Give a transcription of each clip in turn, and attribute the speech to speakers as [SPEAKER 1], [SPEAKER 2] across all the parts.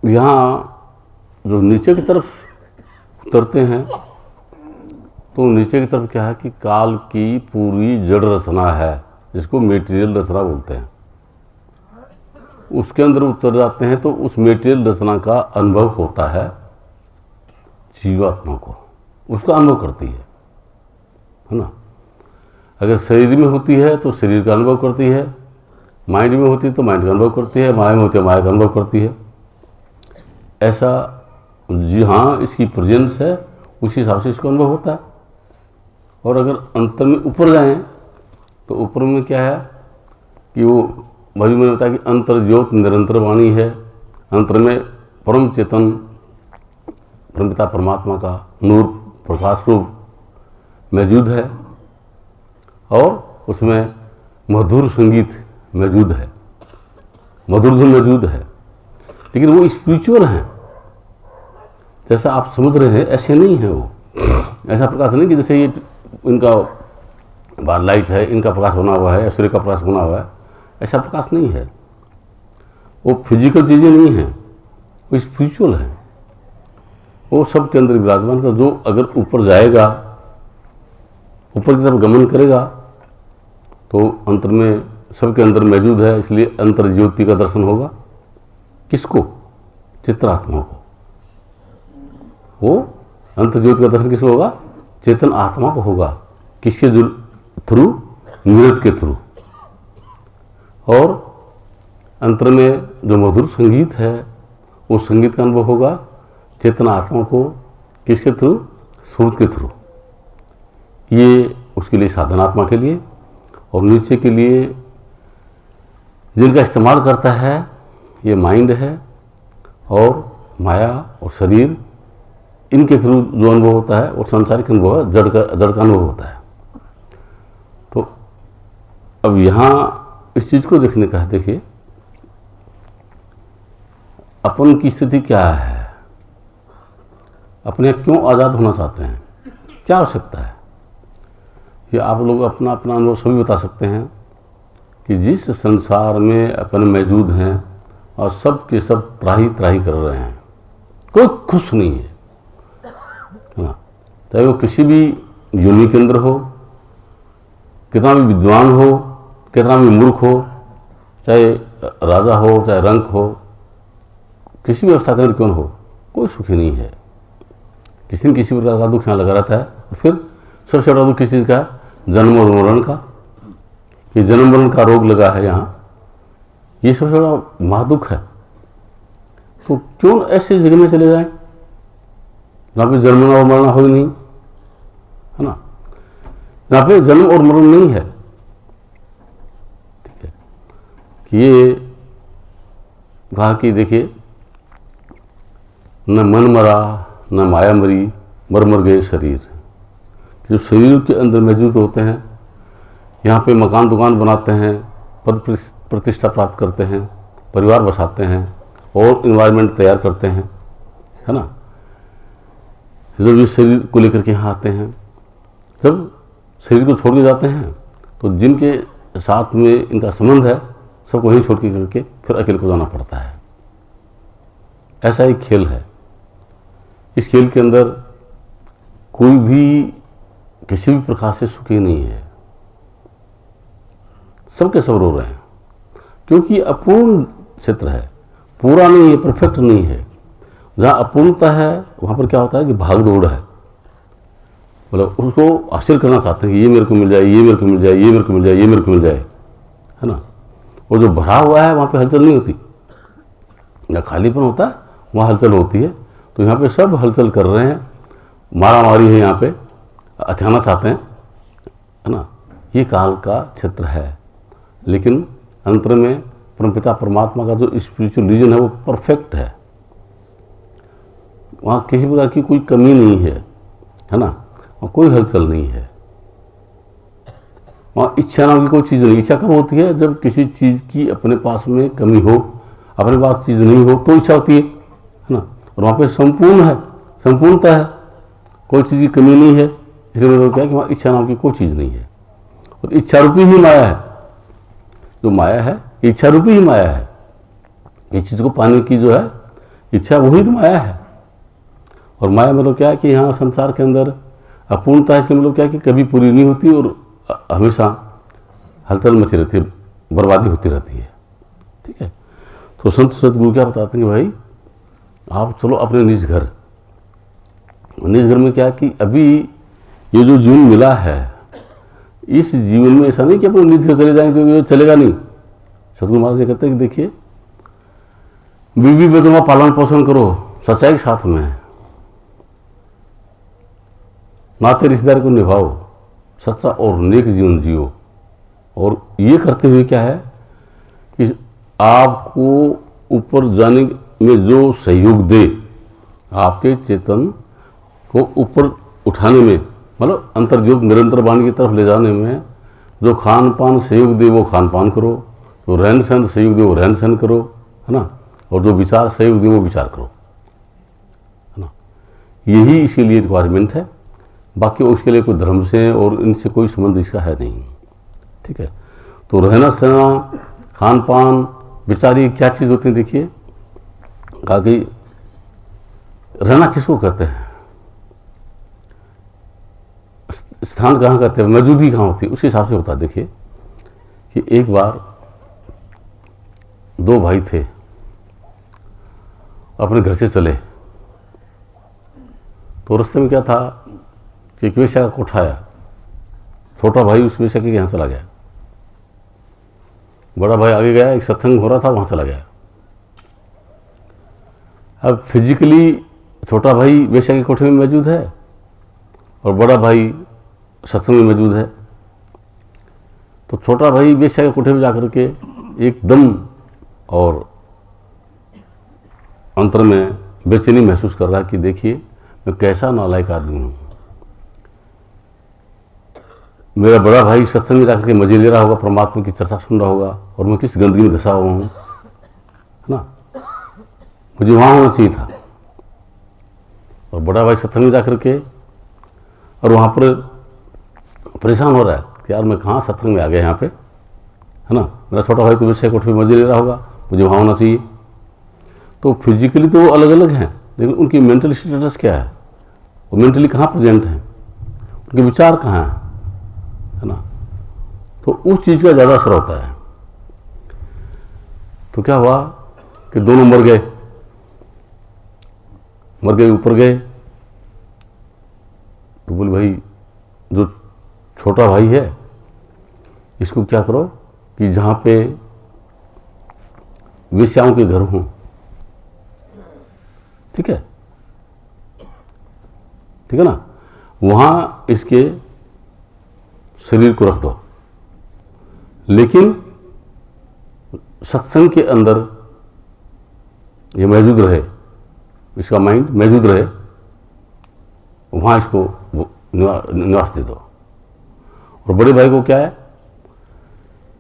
[SPEAKER 1] यहाँ जो नीचे की तरफ उतरते हैं तो नीचे की तरफ क्या है कि काल की पूरी जड़ रचना है, जिसको मेटीरियल रचना बोलते हैं। उसके अंदर उतर जाते हैं तो उस मेटीरियल रचना का अनुभव होता है जीवात्मा को, उसका अनुभव करती है ना। अगर शरीर में होती है तो शरीर का अनुभव करती है, माइंड में होती है तो माइंड का अनुभव करती है, माया में होती है माया का अनुभव करती है। ऐसा जहाँ इसकी प्रेजेंस है उसी हिसाब से इसको अनुभव होता है। और अगर अंतर में ऊपर जाएं तो ऊपर में क्या है कि वो भाई मैंने बताया कि अंतर ज्योत निरंतर वाणी है। अंतर में परम चेतन परमपिता परमात्मा का नूर प्रकाश रूप मौजूद है और उसमें मधुर संगीत मौजूद है, मधुर धुन मौजूद है। लेकिन वो स्पिरिचुअल हैं, जैसा आप समझ रहे हैं ऐसे नहीं है वो। ऐसा प्रकाश नहीं कि जैसे ये इनका बार लाइट है, इनका प्रकाश बना हुआ है, सूर्य का प्रकाश बना हुआ है, ऐसा प्रकाश नहीं है। वो फिजिकल चीज़ें नहीं हैं, वो स्पिरिचुअल है। वो सब के अंदर विराजमान है। जो अगर ऊपर जाएगा, ऊपर की तरफ गमन करेगा तो अंतर में सबके अंदर मौजूद है, इसलिए अंतर ज्योति का दर्शन होगा। किसको? चित्रात्मा को। वो अंतर ज्योति का दर्शन किसको होगा? चेतन आत्मा को होगा। किसके थ्रू? निरत के थ्रू। और अंतर में जो मधुर संगीत है वो संगीत का अनुभव होगा चेतन आत्मा को। किसके थ्रू? सूर्य के थ्रू। ये उसके लिए साधनात्मा के लिए। और नीचे के लिए जिनका इस्तेमाल करता है ये माइंड है और माया और शरीर, इनके थ्रू जो अनुभव होता है वो सांसारिक अनुभव है, जड़ का अनुभव होता है। तो अब यहाँ इस चीज़ को देखने का है। देखिए अपन की स्थिति क्या है, अपने क्यों आज़ाद होना चाहते हैं, क्या आवश्यकता है, ये आप लोग अपना अपना अनुभव सभी बता सकते हैं कि जिस संसार में अपन मौजूद हैं और सब के सब त्राही त्राही कर रहे हैं, कोई खुश नहीं है ना। चाहे वो किसी भी योनि के अंदर हो, कितना भी विद्वान हो, कितना भी मूर्ख हो, चाहे राजा हो चाहे रंक हो, किसी भी अवस्था के अंदर क्यों हो, कोई सुखी नहीं है। किसी न किसी प्रकार का दुख यहाँ लगा रहता है। और फिर सबसे बड़ा दुख किस चीज़ का है? जन्म और मरण का। ये जन्म मरण का रोग लगा है यहाँ, ये सबसे बड़ा महादुख है। तो क्यों ऐसे जगह में चले जाएं जहाँ पे जन्म और मरण हो ही नहीं, है ना। यहाँ पे जन्म और मरण नहीं है, ठीक है। कि ये कहा कि देखिए न मन मरा न माया मरी, मर मर गए शरीर। जो शरीर के अंदर मौजूद होते हैं, यहाँ पे मकान दुकान बनाते हैं, पद प्रतिष्ठा प्राप्त करते हैं, परिवार बसाते हैं और इन्वायरमेंट तैयार करते हैं, है ना। जब ये शरीर को लेकर के यहाँ आते हैं, जब शरीर को छोड़ के जाते हैं तो जिनके साथ में इनका संबंध है सबको वहीं छोड़ के करके फिर अकेले को जाना पड़ता है। ऐसा एक खेल है। इस खेल के अंदर कोई भी किसी भी प्रकार से सुखी नहीं है, सबके सब रो रहे हैं, क्योंकि अपूर्ण क्षेत्र है, पूरा नहीं है, परफेक्ट नहीं है। जहाँ अपूर्णता है वहाँ पर क्या होता है कि भाग दौड़ है, मतलब उसको हासिल करना चाहते हैं कि ये मेरे को मिल जाए, ये मेरे को मिल जाए, ये मेरे को मिल जाए, ये मेरे को मिल जाए, है ना। और जो भरा हुआ है वहाँ पे हलचल नहीं होती, जहाँ खालीपन होता है वहाँ हलचल होती है। तो यहाँ पे सब हलचल कर रहे हैं, मारा मारी है, यहाँ पे हथियाना चाहते हैं, है ना। ये काल का क्षेत्र है। लेकिन अंतर में परमपिता परमात्मा का जो स्पिरिचुअल रीजन है वो परफेक्ट है। वहाँ किसी प्रकार की कोई कमी नहीं है ना, वहाँ कोई हलचल नहीं है। वहाँ इच्छा नाम की कोई चीज़ नहीं। इच्छा कब होती है? जब किसी चीज़ की अपने पास में कमी हो, अपने पास चीज़ नहीं हो तो इच्छा होती है ना। और वहाँ पे संपूर्ण है, संपूर्णता है, कोई चीज़ की कमी नहीं है। इसलिए मतलब क्या है कि वहाँ इच्छा नाम की कोई चीज़ नहीं है। और इच्छा रूपी ही माया है। जो माया है इच्छा रूपी ही माया है। इस चीज़ को पाने की जो है इच्छा वही तो माया है। और माया मतलब क्या है कि यहाँ संसार के अंदर अपूर्णता है, इसलिए मतलब क्या है कि कभी पूरी नहीं होती और हमेशा हलचल मची रहती है, बर्बादी होती रहती है। ठीक है, तो संत सदगुरु क्या बताते हैं कि भाई आप चलो अपने निज घर। निज घर में क्या है कि अभी ये जो जीवन मिला है, इस जीवन में ऐसा नहीं कि अपने निज घर चले जाएंगे तो ये चलेगा नहीं। सदगुरु महाराज ये कहते हैं कि देखिए, बीवी विधवा पालन पोषण करो सच्चाई के साथ में, नाते रिश्तेदार को निभाओ, सच्चा और नेक जीवन जियो। और ये करते हुए क्या है कि आपको ऊपर जाने में जो सहयोग दे, आपके चेतन को ऊपर उठाने में, मतलब अंतर्ज्योत निरंतर वाणी की तरफ ले जाने में जो खान पान सहयोग दे वो खान पान करो, जो रहन सहन सहयोग दे वो रहन सहन करो, है ना, और जो विचार सहयोग दे वो विचार करो, है ना। यही इसके लिए रिक्वायरमेंट है, बाकी उसके लिए कोई धर्म से और इनसे कोई संबंध इसका है नहीं। ठीक है, तो रहना सहना, खान पान, विचार, ये क्या चीज़ होती है? देखिए, कहा कि रहना किसको कहते हैं, स्थान कहाँ कहते हैं, मौजूदगी कहाँ होती है, उस हिसाब से होता है। देखिए कि एक बार दो भाई थे, अपने घर से चले, तो रास्ते में क्या था कि एक वेश्या का कोठा आया। छोटा भाई उस वेश्या के यहाँ चला गया, बड़ा भाई आगे गया, एक सत्संग हो रहा था वहाँ चला गया। अब फिजिकली छोटा भाई वेश्या के कोठे में मौजूद है और बड़ा भाई सत्संग में मौजूद है। तो छोटा भाई वेश्या के कोठे में जाकर के एकदम और अंतर में बेचैनी महसूस कर रहा है कि देखिए मैं कैसा नालायक आदमी हूँ। मेरा बड़ा भाई सत्संग में जाकर के मजे ले रहा होगा, परमात्मा की चर्चा सुन रहा होगा, और मैं किस गंदगी में धंसा हुआ हूँ, है ना। मुझे वहाँ होना चाहिए था, और बड़ा भाई सत्संग में जाकर के और वहाँ पर परेशान हो रहा है कि यार मैं कहाँ सत्संग में आ गया यहाँ पे, है ना। मेरा छोटा भाई तो विषय कोठ पे मजे ले रहा होगा, मुझे वहाँ होना चाहिए। तो फिजिकली तो वो अलग अलग हैं, लेकिन उनकी मेंटल स्टेटस क्या है, वो मेंटली कहाँ प्रेजेंट हैं, उनके विचार कहाँ हैं, है ना। तो उस चीज़ का ज़्यादा असर होता है। तो क्या हुआ कि दोनों मर गए, ऊपर गए। तो बोले भाई जो छोटा भाई है इसको क्या करो कि जहाँ पे वेश्याओं के घर हों, ठीक है ना, वहाँ इसके शरीर को रख दो, लेकिन सत्संग के अंदर ये मौजूद रहे, इसका माइंड मौजूद रहे, वहाँ इसको निवास दे दो। और बड़े भाई को क्या है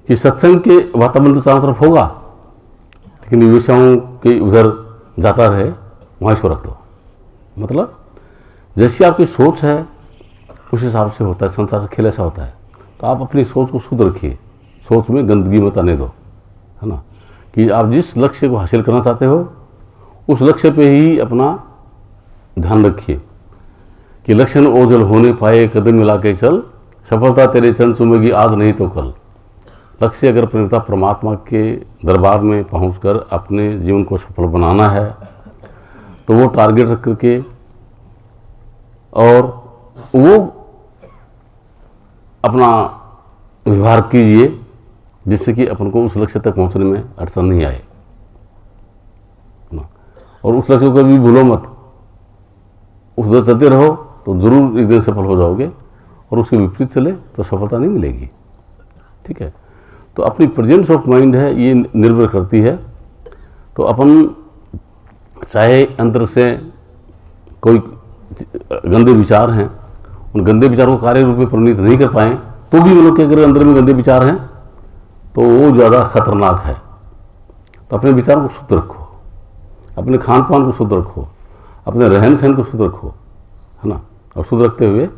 [SPEAKER 1] कि सत्संग के वातावरण तो चारों तरफ होगा, लेकिन वेश्याओं के उधर जाता रहे, वहाँ इसको रख दो। मतलब जैसी आपकी सोच है उस हिसाब से होता है, संसार का खेल ऐसा होता है। तो आप अपनी सोच को शुद्ध रखिए, सोच में गंदगी मत आने दो, है ना, कि आप जिस लक्ष्य को हासिल करना चाहते हो उस लक्ष्य पे ही अपना ध्यान रखिए कि लक्ष्य न ओझल होने पाए, कदम मिला के चल, सफलता तेरे चरण चूमेगी आज नहीं तो कल। लक्ष्य अगर प्रेरणा परमात्मा के दरबार में पहुंचकर अपने जीवन को सफल बनाना है तो वो टारगेट रख करके और वो अपना व्यवहार कीजिए जिससे कि अपन को उस लक्ष्य तक पहुंचने में अड़चन नहीं आए ना। और उस लक्ष्य को कभी भूलो मत, उस तरह चलते रहो तो जरूर एक दिन सफल हो जाओगे, और उसके विपरीत चले तो सफलता नहीं मिलेगी। ठीक है, तो अपनी प्रेजेंस ऑफ माइंड है ये निर्भर करती है। तो अपन चाहे अंदर से कोई गंदे विचार हैं, उन गंदे विचारों को कार्य रूप में परिणित नहीं कर पाएँ तो भी वो लोग के अगर अंदर में गंदे विचार हैं तो वो ज़्यादा खतरनाक है। तो अपने विचारों को शुद्ध रखो, अपने खान पान को शुद्ध रखो, अपने रहन सहन को शुद्ध रखो, है ना। और शुद्ध रखते हुए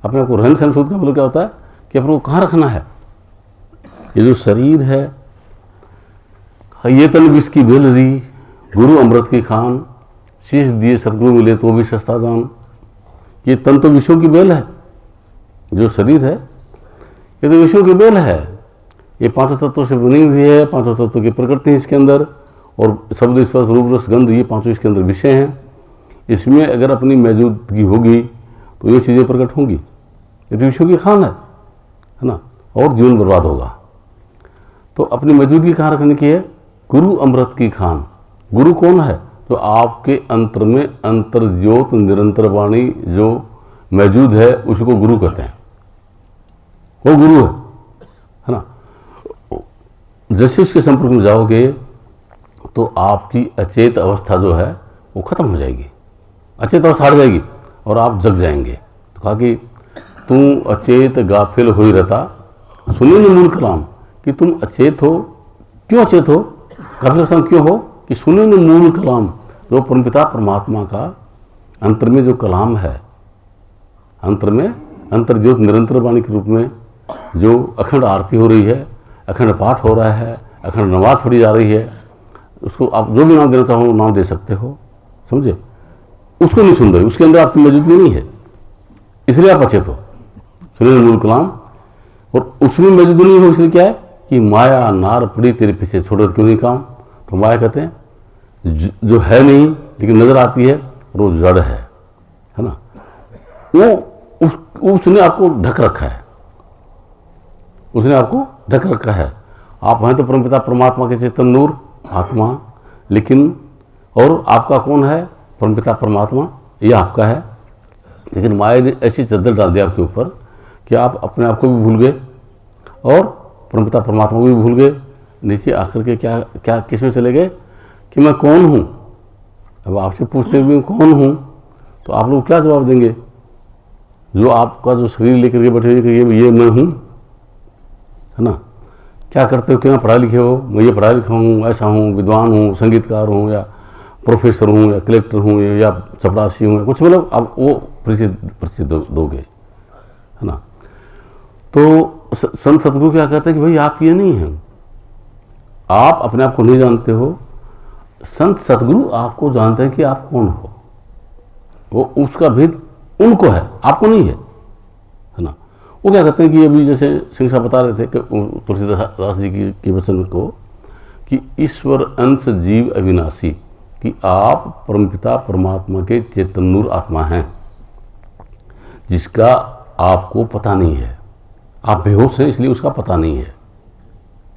[SPEAKER 1] अपने को रहन सहन शुद्ध का मतलब क्या होता है कि अपने को कहाँ रखना है। ये जो शरीर है, ये तन विष की बेलरी, गुरु अमृत की खान, शीश दिए सतगुरु मिले तो भी सस्ता जान। ये तन तो विषयों की बेल है, जो शरीर है ये तो विषयों की बेल है। ये पांचों तत्वों से बनी हुई है, पांचों तत्वों की प्रकृति है इसके अंदर, और शब्द स्पर्श रूप रस गंध ये पांचों इसके अंदर विषय हैं। इसमें अगर अपनी मौजूदगी होगी तो ये चीज़ें प्रकट होंगी। ये तो विषयों की खान है ना, और जीवन बर्बाद होगा। तो अपनी मौजूदगी कहाँ रखने की है? गुरु अमृत की खान। गुरु कौन है? जो आपके अंतर में अंतर ज्योत निरंतर वाणी जो मौजूद है उसको गुरु कहते हैं, वो गुरु है ना। जैसे उसके संपर्क में जाओगे तो आपकी अचेत अवस्था जो है वो खत्म हो जाएगी, अचेत अवस्था हट जाएगी और आप जग जाएंगे। तो कहा कि तू अचेत गाफिल हो ही रहता, सुनिए न मूल कलाम, कि तुम अचेत हो। क्यों अचेत हो, गाफिल अवस्था क्यों हो? कि सुनिए न मूल कलाम, जो परमपिता परमात्मा का अंतर में जो कलाम है, अंतर में अंतर ज्योत निरंतर वाणी के रूप में जो अखंड आरती हो रही है, अखंड पाठ हो रहा है, अखंड नमाज पढ़ी जा रही है, उसको आप जो भी नाम देना चाहो नाम दे सकते हो, समझे। उसको नहीं सुन रहे, उसके अंदर आपकी मौजूदगी नहीं है, इसलिए आप अचेत हो। सुनिए मूल कलाम, और उसमें मौजूद नहीं हो इसलिए क्या है कि माया नार पड़ी तेरे पीछे, छोड़ो क्यों नहीं काम। तो माया कहते हैं जो है नहीं लेकिन नजर आती है, और वो जड़ है ना। वो उसने आपको ढक रखा है, उसने आपको ढक रखा है। आप हैं तो परमपिता परमात्मा के चेतन नूर आत्मा, लेकिन और आपका कौन है? परमपिता परमात्मा, ये आपका है। लेकिन माया ने ऐसी चद्दर डाल दी आपके ऊपर कि आप अपने आप को भी भूल गए और परमपिता परमात्मा को भी भूल गए। नीचे आकर के क्या क्या किस में चले गए कि मैं कौन हूँ। अब आपसे पूछते हुए कौन हूँ, तो आप लोग क्या जवाब देंगे? जो आपका जो शरीर लेकर के बैठे हुए ये मैं हूँ, है ना। क्या करते हो, क्यों पढ़ाई लिखे हो? मैं ये पढ़ा लिखा हूँ, ऐसा हूँ, विद्वान हूँ, संगीतकार हूँ, या प्रोफेसर हूँ, या कलेक्टर हूँ, या चपरासी हूँ, कुछ मतलब आप वो परिचय दोगे, है ना। तो संत सतगुरु क्या कहते हैं कि भाई आप ये नहीं हैं, आप अपने आप को नहीं जानते हो। संत सतगुरु आपको जानते हैं कि आप कौन हो, वो उसका भेद उनको है, आपको नहीं है ना। वो क्या कहते हैं कि अभी जैसे सिंह साहब बता रहे थे कि तुलसीदास जी की वचन को कि ईश्वर अंश जीव अविनाशी, कि आप परमपिता परमात्मा के चेतन नूर आत्मा हैं जिसका आपको पता नहीं है। आप बेहोश हैं इसलिए उसका पता नहीं है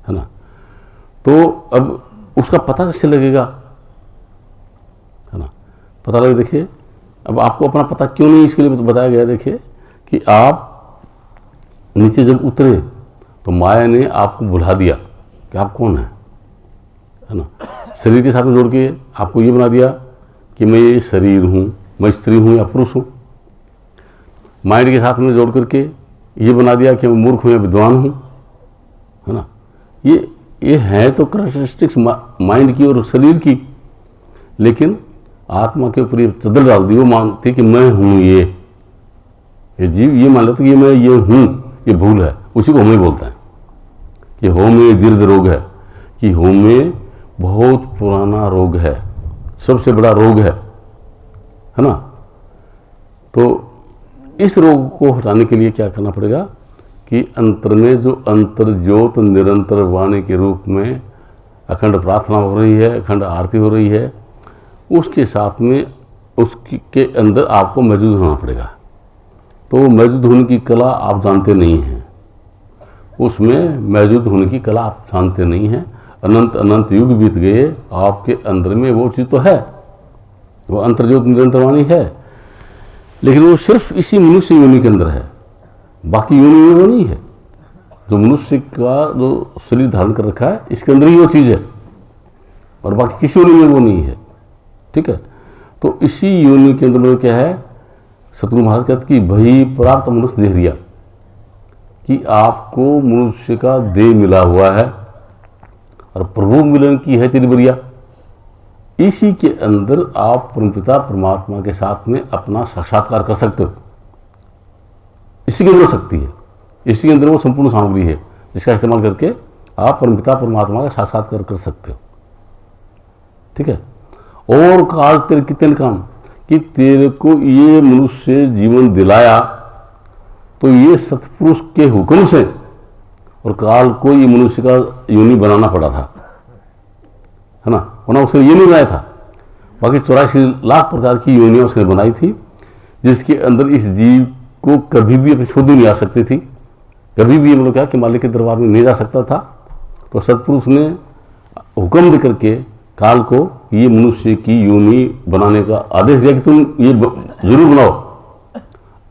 [SPEAKER 1] ना। तो अब उसका पता कैसे लगेगा, है ना। पता लगे, देखिए अब आपको अपना पता क्यों नहीं इसके लिए बताया गया। देखिए कि आप नीचे जब उतरे तो माया ने आपको भुला दिया कि आप कौन है ना। शरीर के साथ में जोड़ के आपको ये बना दिया कि मैं ये शरीर हूँ, मैं स्त्री हूँ या पुरुष हूँ। माइंड के साथ में जोड़ करके ये बना दिया कि मैं मूर्ख हूँ या विद्वान हूँ, है ना। ये है तो कैरेक्टरिस्टिक्स माइंड की और शरीर की, लेकिन आत्मा के ऊपर ये चद्दर डाल दी। वो मानती कि मैं हूँ ये जीव ये मान लेते कि मैं ये हूँ, ये भूल है। उसी को होमे बोलते हैं कि होमे दीर्घ रोग है, कि होमे बहुत पुराना रोग है, सबसे बड़ा रोग है ना। तो इस रोग को हटाने के लिए क्या करना पड़ेगा कि अंतर में जो अंतर ज्योत निरंतर वाणी के रूप में अखंड प्रार्थना हो रही है, अखंड आरती हो रही है, उसके साथ में उसके अंदर आपको मौजूद होना पड़ेगा। तो मौजूद होने की कला आप जानते नहीं हैं, उसमें मौजूद होने की कला आप जानते नहीं हैं। अनंत अनंत युग बीत गए, आपके अंदर में वो चीज़ तो है, वो अंतर्ज्योत निरंतर वाणी है, लेकिन वो सिर्फ इसी मनुष्य योनि के अंदर है, बाकी योनि में वो नहीं है। जो मनुष्य का जो शरीर धारण कर रखा है इसके अंदर ही वो चीज़ है, और बाकी किसी योनि में वो नहीं है, ठीक है। तो इसी योनि के अंदर में क्या है, सतगुरु महाराज कहते कि भई प्राप्त मनुष्य देह रिया, कि आपको मनुष्य का देह मिला हुआ है और प्रभु मिलन की है तेरी बरिया। इसी के अंदर आप परमपिता परमात्मा के साथ में अपना साक्षात्कार कर सकते हो। इसी के अंदर शक्ति है, इसी के अंदर वो संपूर्ण सामग्री है जिसका इस्तेमाल करके आप परमपिता परमात्मा का साक्षात्कार कर सकते हो, ठीक है। और काल तेरे कितने काम, कि तेरे को ये मनुष्य जीवन दिलाया तो ये सतपुरुष के हुक्म से, और काल को ये मनुष्य का योनि बनाना पड़ा था, है ना, वरना उसने ये नहीं बनाया था। बाकी 84 लाख प्रकार की योनियां उसने बनाई थी, जिसके अंदर इस जीव को कभी भी अपनी छोड़ी नहीं आ सकती थी, कभी भी मतलब क्या कि मालिक के दरबार में नहीं जा सकता था। तो सतपुरुष ने हुक्म दे करके काल को ये मनुष्य की योनि बनाने का आदेश दिया कि तुम ये जरूर बनाओ।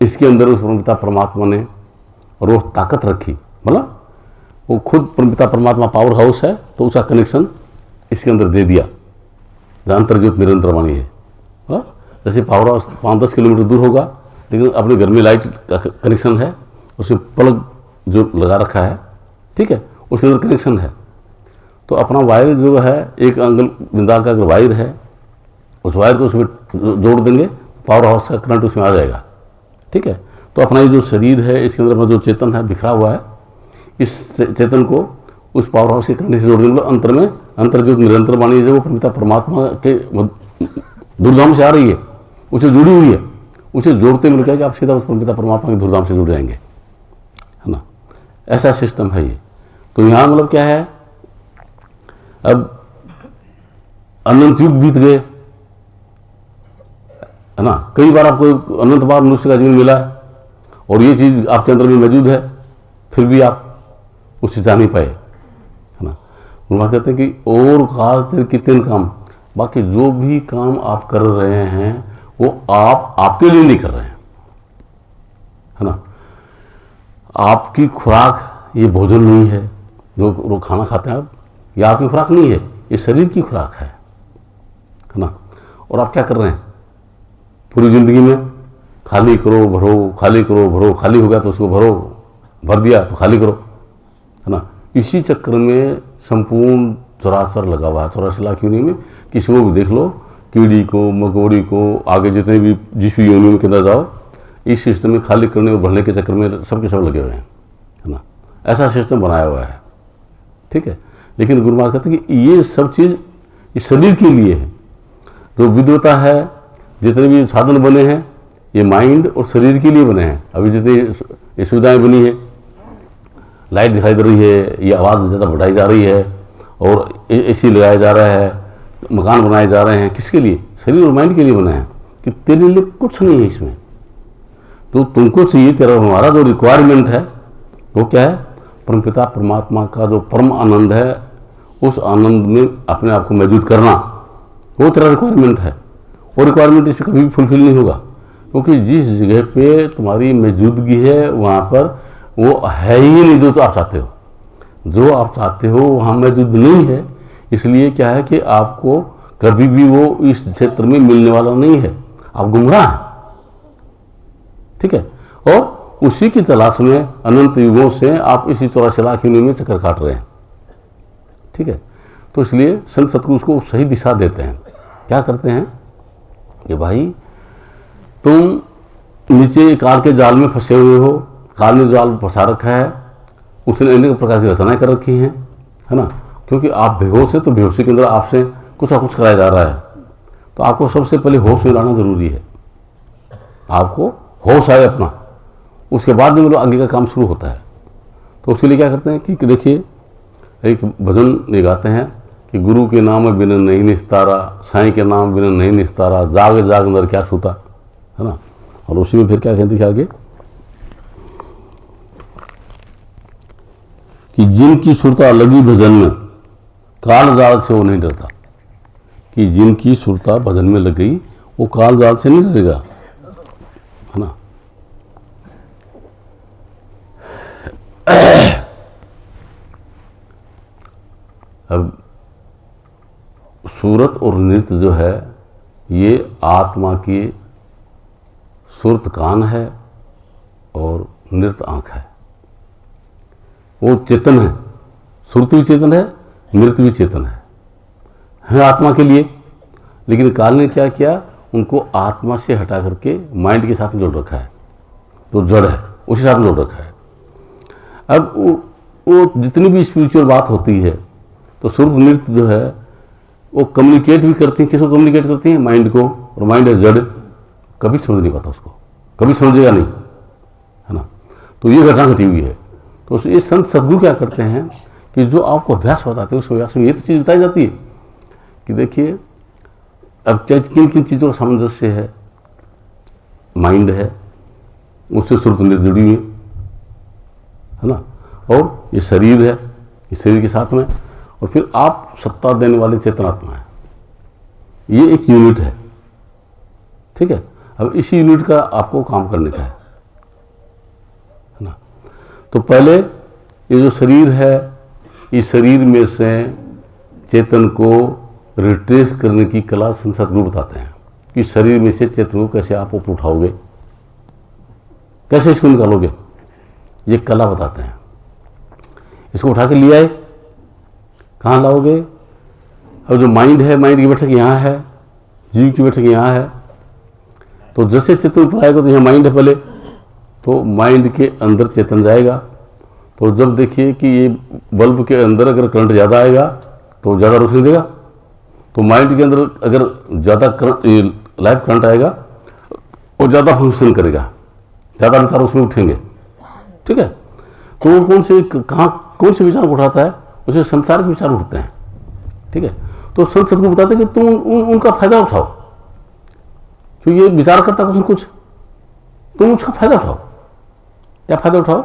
[SPEAKER 1] इसके अंदर उस परमपिता परमात्मा ने और वो ताकत रखी, मतलब वो खुद परमपिता परमात्मा पावर हाउस है, तो उसका कनेक्शन इसके अंदर दे दिया, जहाँ अंतर्ज्योत निरंतर वाणी है। जैसे पावर हाउस 5-10 किलोमीटर दूर होगा, लेकिन अपने घर में लाइट का कनेक्शन है, उसमें प्लग जो लगा रखा है, ठीक है, उसके अंदर कनेक्शन है। तो अपना वायर जो है, एक एंगल बिंदाल का अगर वायर है, उस वायर को उसमें जोड़ देंगे, पावर हाउस का करंट उसमें आ जाएगा, ठीक है। तो अपना ये जो शरीर है, इसके अंदर अपना जो चेतन है बिखरा हुआ है, इस चेतन को उस पावर हाउस के करंट से जोड़ देंगे। अंतर में अंतर जो निरंतर वाणी जो वो परमपिता परमात्मा के धूमधाम से आ रही है, उसे जुड़ी हुई है, उसे जोड़ते मिल कि आप सीधा उस परमपिता परमात्मा के धूमधाम से जुड़ जाएंगे, है ना। ऐसा सिस्टम है ये। तो यहाँ मतलब क्या है, अब अनंत युग बीत गए, है ना, कई बार आपको अनंत बार मनुष्य का जीवन मिला है और ये चीज़ आपके अंदर भी मौजूद है, फिर भी आप उसे जान नहीं पाए, है ना। उन्होंने कहते हैं कि और काल तेरे कितने काम, बाकी जो भी काम आप कर रहे हैं वो आप आपके लिए नहीं कर रहे हैं, है ना। आपकी खुराक ये भोजन नहीं है, जो लोग खाना खाते हैं आप, ये आपकी खुराक नहीं है, ये शरीर की खुराक है ना। और आप क्या कर रहे हैं पूरी ज़िंदगी में, खाली करो भरो, खाली करो भरो, खाली हो गया तो उसको भरो, भर दिया तो खाली करो, है ना। इसी चक्कर में संपूर्ण चराचर लगा हुआ है। 84 लाख योनि में किसी को भी देख लो, कीड़ी को, मकोड़ी को, आगे जितने भी जिस भी योनि में के अंदर जाओ, इस सिस्टम में खाली करने और भरने के चक्कर में सबके सब लगे हुए हैं, है ना। ऐसा सिस्टम बनाया हुआ है, ठीक है। लेकिन गुरु महाराज कहते हैं कि ये सब चीज़ इस शरीर के लिए है। जो विद्वता है, जितने भी साधन बने हैं, ये माइंड और शरीर के लिए बने हैं। अभी जितनी सुविधाएं बनी है, लाइट दिखाई दे रही है, ये आवाज़ ज़्यादा बढ़ाई जा रही है, और एसी लगाया जा रहा है, मकान बनाए जा रहे हैं, किसके लिए? शरीर और माइंड के लिए बने हैं, कि तेरे लिए कुछ नहीं है इसमें। तो तुमको चाहिए, तेरा हमारा जो रिक्वायरमेंट है वो क्या है? परमपिता परमात्मा का जो परम आनंद है, उस आनंद में अपने आप को मौजूद करना, वो तेरा रिक्वायरमेंट है। वो रिक्वायरमेंट इससे कभी भी फुलफिल नहीं होगा, क्योंकि जिस जगह पे तुम्हारी मौजूदगी है वहाँ पर वो है ही नहीं जो तो आप चाहते हो। जो आप चाहते हो वहाँ मौजूद नहीं है, इसलिए क्या है कि आपको कभी भी वो इस क्षेत्र में मिलने वाला नहीं है, आप गुमराह हैं, ठीक है। और उसी की तलाश में अनंत युगों से आप इसी 84 लाख योनि में चक्कर काट रहे हैं, ठीक है। तो इसलिए संत सतगुरु उसको सही दिशा देते हैं। क्या करते हैं कि भाई तुम नीचे काल के जाल में फंसे हुए हो, काल ने जाल फंसा रखा है, उसने अनेक प्रकार की रचनाएं कर रखी हैं, है ना। क्योंकि आप बेहोश है तो बेहोशी के अंदर आपसे कुछ ना कुछ कराया जा रहा है, तो आपको सबसे पहले होश में लाना जरूरी है। आपको होश आए अपना, उसके बाद में आगे का काम शुरू होता है। तो उसके लिए क्या करते हैं कि देखिए, एक भजन ये गाते हैं कि गुरु के नाम बिन नहीं निस्तारा, साईं के नाम बिन नहीं निस्तारा, जाग जाग अंदर क्या सूता, है ना। और उसी में फिर क्या कहते हैं आगे कि जिनकी सुरता लगी भजन में, काल जाल से वो नहीं डरता। कि जिनकी सुरता भजन में लग गई, वो काल जाल से नहीं डरेगा, है ना। अब सूरत और नृत्य जो है, ये आत्मा की सुरत कान है और नृत्य आँख है। वो चेतन है, सुरत भी चेतन है, नृत्य भी चेतन है आत्मा के लिए। लेकिन काल ने क्या किया, उनको आत्मा से हटा करके माइंड के साथ में जोड़ रखा है, जो जड़ है उसी साथ में जोड़ रखा है। अब वो जितनी भी स्पिरिचुअल बात होती है, तो सुर नृत्य जो है वो कम्युनिकेट भी करती हैं, किसको कम्युनिकेट करती हैं? माइंड को। और माइंड है जड़, कभी समझ नहीं पाता उसको, कभी समझेगा नहीं, है ना। तो ये घटना घटी हुई है। तो ये संत सदगुरु क्या करते हैं कि जो आपको अभ्यास बताते हैं उस अभ्यास में ये तो चीज़ बताई जाती है कि देखिए अब किन किन चीज़ों का सामंजस्य है। माइंड है, उससे श्रुति जुड़ी हुई है ना, और ये शरीर है, इस शरीर के साथ में, और फिर आप सत्ता देने वाले चेतनात्मा है। ये एक यूनिट है, ठीक है। अब इसी यूनिट का आपको काम करने का है ना। तो पहले ये जो शरीर है, इस शरीर में से चेतन को रिट्रेस करने की कला संत सदगुरु बताते हैं कि शरीर में से चेतन को कैसे आप ऊपर उठाओगे, कैसे इसको निकालोगे, ये कला बताते हैं। इसको उठा के ले आए, कहाँ लाओगे? अब जो माइंड है, माइंड की बैठक यहाँ है, जीव की बैठक यहाँ है। तो जैसे चेतन ऊपर आएगा तो यहाँ माइंड है पहले, तो माइंड के अंदर चेतन जाएगा। तो जब देखिए कि ये बल्ब के अंदर अगर करंट ज़्यादा आएगा तो ज़्यादा रोशनी देगा, तो माइंड के अंदर अगर ज़्यादा लाइट करंट आएगा वो ज़्यादा फंक्शन करेगा, ज़्यादा विचार उसमें उठेंगे, ठीक है। तो वो कौन से विचार उठाता है? उसे संसार के विचार उठते हैं, ठीक है। तो संत सदगुरु बताते हैं कि तुम उनका फायदा उठाओ, क्योंकि ये विचार करता कुछ तुम उसका फायदा उठाओ। क्या फायदा उठाओ?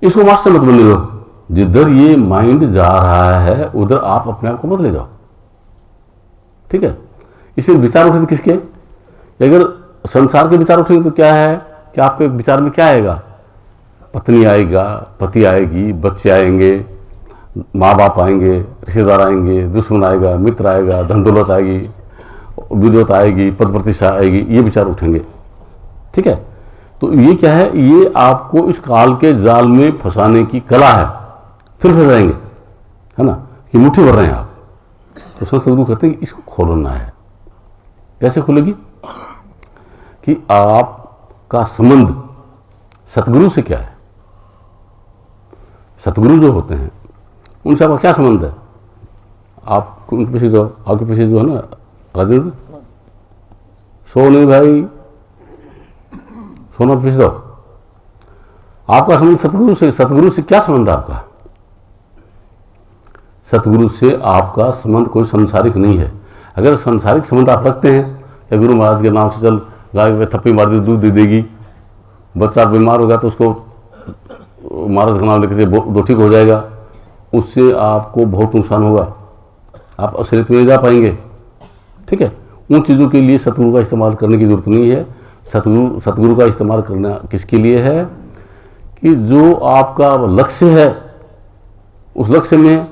[SPEAKER 1] इसको मास्टर मत बन लो। जिधर ये माइंड जा रहा है उधर आप अपने आप को मत ले जाओ, ठीक है। इसमें विचार उठे किसके? अगर संसार के विचार उठेंगे तो क्या है कि आपके विचार में क्या आएगा? पत्नी आएगा, पति आएगी, बच्चे आएंगे, माँ बाप आएंगे, रिश्तेदार आएंगे, दुश्मन आएगा, मित्र आएगा, धन दौलत आएगी, विद्वत आएगी, पद प्रतिष्ठा आएगी, ये विचार उठेंगे, ठीक है। तो ये क्या है? ये आपको इस काल के जाल में फंसाने की कला है। फिर जाएंगे, है ना, कि मुट्ठी भर रहे हैं आप। तो संत सदगुरु कहते हैं कि इसको खोलना है। कैसे खुलेगी? कि आपका संबंध सतगुरु से क्या है। सतगुरु जो होते हैं उनसे आपका क्या संबंध है? आप उनके पीछे जो आपके पीछे जो है ना राजेंद्र, सो नहीं भाई, सोना पीछे जाओ। आपका संबंध सतगुरु से। सतगुरु से क्या संबंध है आपका? सतगुरु से आपका संबंध कोई सांसारिक नहीं है। अगर सांसारिक संबंध आप रखते हैं या गुरु महाराज के नाम से चल गाय पे थप्पी मार दी दूध दे देगी, बच्चा बीमार होगा तो उसको महाराज का नाम लेकर दो ठीक हो जाएगा, उससे आपको बहुत नुकसान होगा, आप असलियत में नहीं जा पाएंगे, ठीक है। उन चीज़ों के लिए सतगुरु का इस्तेमाल करने की जरूरत नहीं है। सतगुरु का इस्तेमाल करना किसके लिए है? कि जो आपका लक्ष्य है उस लक्ष्य में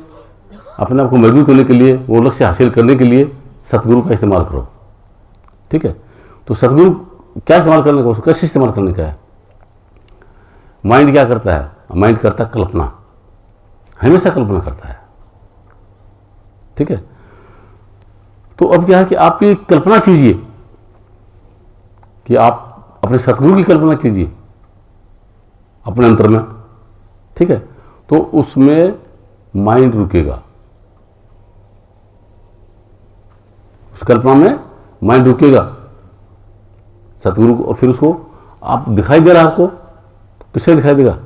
[SPEAKER 1] अपने आप को मजबूत करने के लिए, वो लक्ष्य हासिल करने के लिए सतगुरु का इस्तेमाल करो, ठीक है। तो सतगुरु क्या इस्तेमाल करने का, उसको कैसे इस्तेमाल करने का है? माइंड क्या करता है? माइंड करता है कल्पना, हमेशा कल्पना करता है, ठीक है। तो अब क्या है कि आप ये कल्पना कीजिए कि आप अपने सतगुरु की कल्पना कीजिए अपने अंतर में, ठीक है। तो उसमें माइंड रुकेगा, उस कल्पना में माइंड रुकेगा सतगुरु को। और फिर उसको आप दिखाई दे रहा है आपको, तो किससे दिखाई देगा?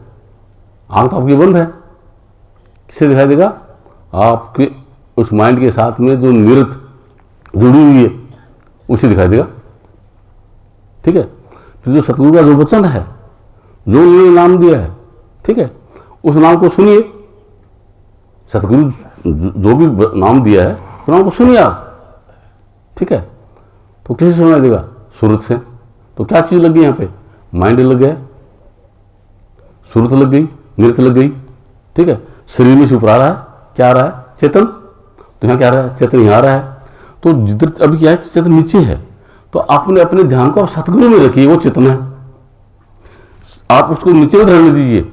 [SPEAKER 1] आंख तो आपकी बंद है, किससे दिखाई देगा? आपके उस माइंड के साथ में जो निरत जुड़ी हुई है उसे दिखाई देगा, ठीक है। फिर जो सतगुरु का जो वचन है, जो उन्होंने नाम दिया है, ठीक है, उस नाम को सुनिए। सतगुरु जो भी नाम दिया है उस नाम को सुनिए आप, ठीक है। तो किसी से सुनाई देगा? सूरत से। तो क्या चीज़ लग गई यहाँ पे? माइंड लग गया, सूरत लग गई, नृत्य लग गई, ठीक है। शरीर में से ऊपर आ रहा है, क्या आ रहा है? चेतन। तो यहाँ क्या आ रहा है? चेतन यहाँ आ रहा है। तो जिधर अभी क्या है, चेतन नीचे है, तो आपने अपने ध्यान को आप सतगुरु में रखिए, वो चेतन है। आप उसको नीचे मत रहने दीजिए।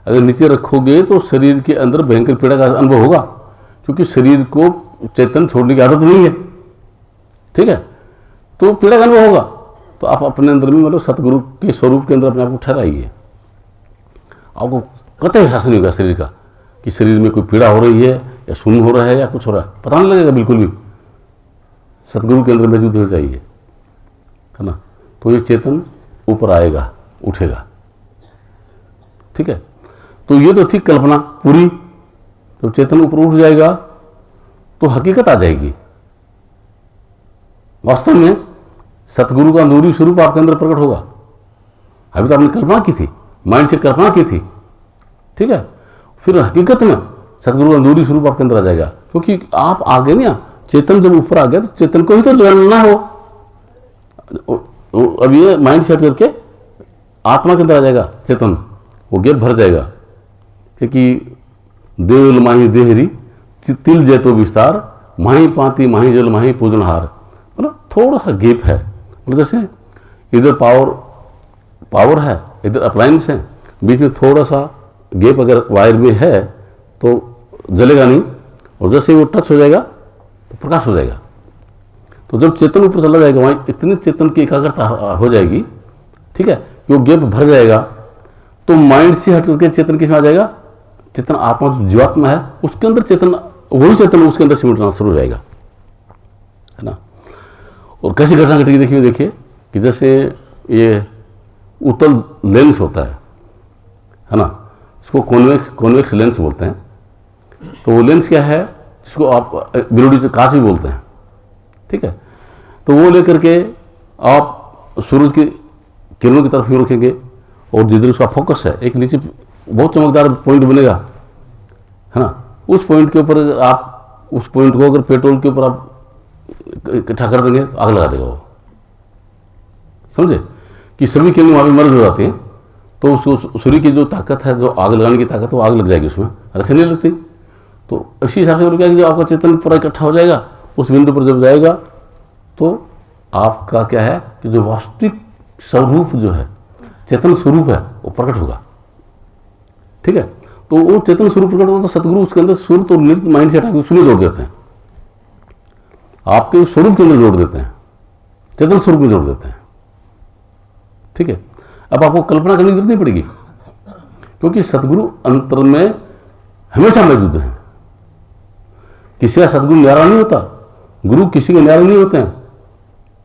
[SPEAKER 1] अगर नीचे रखोगे तो शरीर के अंदर भयंकर पीड़ा का अनुभव होगा, क्योंकि शरीर को चेतन छोड़ने की आदत नहीं है, ठीक है। तो पीड़ा का अनुभव होगा। तो आप अपने अंदर में मतलब सतगुरु के स्वरूप के अंदर अपने आप को ठहराइए। आपको कतई एहसास नहीं होगा शरीर का कि शरीर में कोई पीड़ा हो रही है या शून्य हो रहा है या कुछ हो रहा है, पता नहीं लगेगा बिल्कुल भी, सतगुरु के अंदर मौजूद हो जाइए, है ना। तो ये चेतन ऊपर आएगा, उठेगा, ठीक है। तो ये तो थी कल्पना पूरी। जब चेतन ऊपर उठ जाएगा तो हकीकत आ जाएगी। वास्तव में सतगुरु का नूरी स्वरूप आपके अंदर प्रकट होगा। अभी तो आपने कल्पना की थी, माइंड से कल्पना की थी, ठीक है। फिर हकीकत में सतगुरु का नूरी स्वरूप आपके अंदर आ जाएगा, क्योंकि आप आगे नहीं, चेतन जब ऊपर आ गया तो चेतन को ही तो जानना हो। अब ये माइंड सेट करके आत्मा के अंदर आ जाएगा चेतन, वो गैप भर जाएगा, क्योंकि देवल माही देहरी तिल जैतो विस्तार, माही पाती माही जल माही पूजनहार, मतलब थोड़ा सा गैप है। मतलब जैसे इधर पावर है, इधर अप्लायंस है, बीच में थोड़ा सा गैप अगर वायर में है तो जलेगा नहीं, और जैसे वो टच हो जाएगा तो प्रकाश हो जाएगा। तो जब चेतन ऊपर चला जाएगा वहाँ इतनी चेतन की एकाग्रता हो जाएगी, ठीक है, कि वो गैप भर जाएगा। तो माइंड से हट करके चेतन किस में आ जाएगा, चेतन आत्मा जो जीवात्मा है उसके अंदर चेतन, वही चेतन उसके अंदर सिमटना शुरू हो जाएगा, है ना। और कैसी घटना घटेगी देखिए कि जैसे ये उत्तल लेंस होता है ना, इसको कॉन्वेक्स लेंस बोलते हैं। तो वो लेंस क्या है, जिसको आप बिलोडी से कांच भी बोलते हैं, ठीक है। तो वो लेकर के आप सूरज की किरणों की तरफ ही रखेंगे, और जिधर उसका फोकस है एक नीचे बहुत चमकदार पॉइंट बनेगा, है ना। उस पॉइंट के ऊपर आप उस पॉइंट को अगर पेट्रोल के ऊपर आप इकट्ठा कर देंगे तो आग लगा देगा वो, समझे। कि सभी किरणें वहाँ पे मर्ज हो जाती हैं, तो उसको सूर्य की जो ताकत है, जो आग लगाने की ताकत, वो आग लग जाएगी उसमें, ऐसे नहीं लगती। तो इसी हिसाब से क्या कि जो आपका चेतन पूरा इकट्ठा हो जाएगा, उस बिंदु पर जब जाएगा तो आपका क्या है कि जो वास्तविक स्वरूप जो है, चेतन स्वरूप है, वो प्रकट होगा, ठीक है। तो वो चेतन स्वरूप प्रकट होता है, तो सतगुरु उसके अंदर सूर्य और नृत्य माइंड से हटा के उसमें जोड़ देते हैं, आपके उस स्वरूप के अंदर जोड़ देते हैं, चेतन स्वरूप में जोड़ देते हैं, ठीक है। अब आपको कल्पना करने की जरूरत नहीं पड़ेगी, क्योंकि सतगुरु अंतर में हमेशा मौजूद है। किसी का सतगुरु न्यारा नहीं होता, गुरु किसी के न्यारे नहीं होते हैं।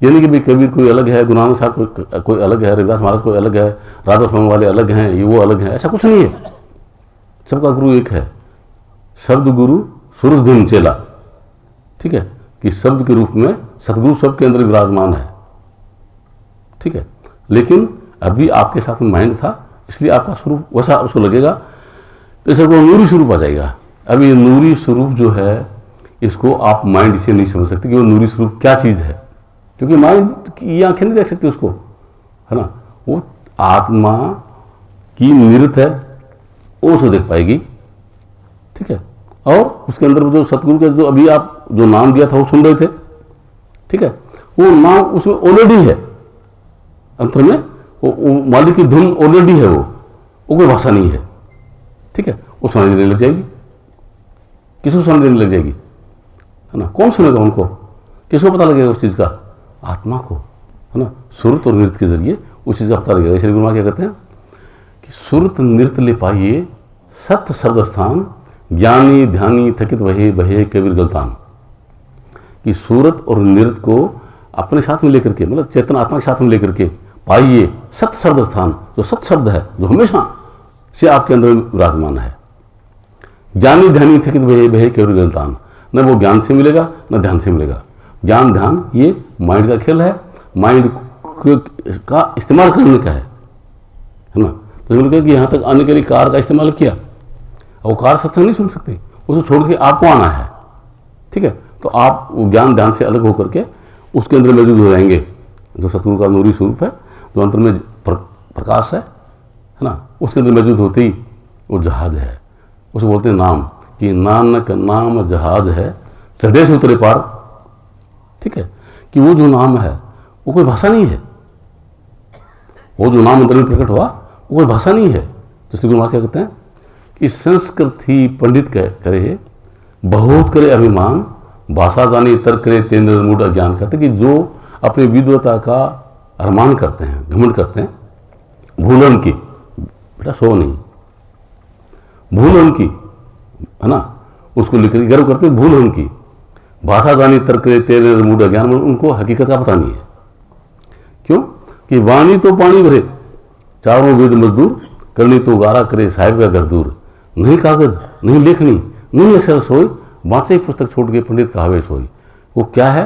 [SPEAKER 1] यानी कि भाई कबीर कोई अलग है, गुरु नानक साहब कोई अलग है, रविदास महाराज कोई अलग है, राधा स्वामी वाले अलग हैं, ये वो अलग हैं, ऐसा कुछ नहीं है। सबका गुरु एक है, शब्द गुरु सूरज धुन चेला, ठीक है, कि शब्द के रूप में सतगुरु सबके अंदर विराजमान है, ठीक है। लेकिन अभी आपके साथ में माइंड था, इसलिए आपका स्वरूप वैसा उसको लगेगा, तो इसे वो नूरी स्वरूप आ जाएगा। अब ये नूरी स्वरूप जो है, इसको आप माइंड से नहीं समझ सकते कि वो नूरी स्वरूप क्या चीज़ है, क्योंकि माइंड की आंखें नहीं देख सकती उसको, है ना। वो आत्मा की निरत है, वो उसको देख पाएगी, ठीक है। और उसके अंदर जो सतगुरु का जो अभी आप जो नाम दिया था वो सुन रहे थे, ठीक है, वो नाम उसमें ऑलरेडी है, अंतर में वो मालिक की धुन ऑलरेडी है, वो कोई भाषा नहीं है, ठीक है। वो सुनाई देने लग जाएगी, किसको सुनाई देने लग जाएगी, है ना। कौन सुनेगा उनको, किसको पता लगेगा उस चीज़ का, आत्मा को, है ना। सुरत और नृत्य के जरिए उस चीज़ का पता लगेगा। इसलिए गुरु महाराज क्या कहते हैं कि सुरत नृत्य ले पाइए सत्य शब्द स्थान, ज्ञानी ध्यानी थकित वहे बहे कबीर गलतान। कि सूरत और नृत्य को अपने साथ में लेकर के, मतलब चेतन आत्मा के साथ में लेकर के पाइए सत्य शब्द स्थान, जो सत्य शब्द है, जो हमेशा से आपके अंदर विराजमान है। ज्ञानी ध्यानी थकित वहे बहे कबीर गलतान, न वो ज्ञान से मिलेगा न ध्यान से मिलेगा। ज्ञान ध्यान ये माइंड का खेल है, माइंड का इस्तेमाल करने का है ना। तो उन्होंने कहा कि यहाँ तक आने के लिए कार का इस्तेमाल किया, वो कार सत्संग नहीं सुन सकती, उसको छोड़ के आपको आना है, ठीक है। तो आप ज्ञान ध्यान से अलग होकर के उसके अंदर मौजूद हो जाएंगे, जो सतगुरु का नूरी स्वरूप है, जो अंतर में प्रकाश है ना, उसके अंदर मौजूद होते ही वो जहाज है, उसे बोलते हैं नाम, कि नानक नाम जहाज है चढ़े से उतरे पार, ठीक है। कि वो जो नाम है वो कोई भाषा नहीं है, वो जो नाम अंतर में प्रकट हुआ वो कोई भाषा नहीं है। तो श्री गुरु महाराज क्या कहते हैं कि संस्कृत ही पंडित करे बहुत करे अभिमान, भाषा जाने तर्क करे तेंद्र मूढ़ अज्ञान। कहते कि जो अपनी विद्वता का अरमान करते हैं, घमंड करते हैं, भूलन की, बेटा सो नहीं, भूलन की, है ना, उसको लिख के गर्व करते हैं, भूल है उनकी। भाषा जानी तर्क तेरे मूड ज्ञान में, उनको हकीकत का पता नहीं है। क्यों कि वाणी तो पानी भरे, चारों वेद मजदूर, करनी तो गारा करे साहिब का घर दूर। नहीं कागज नहीं लेखनी नहीं अक्षर सोई, बाँचे पुस्तक छोड़ के पंडित कहावे सोई। वो क्या है,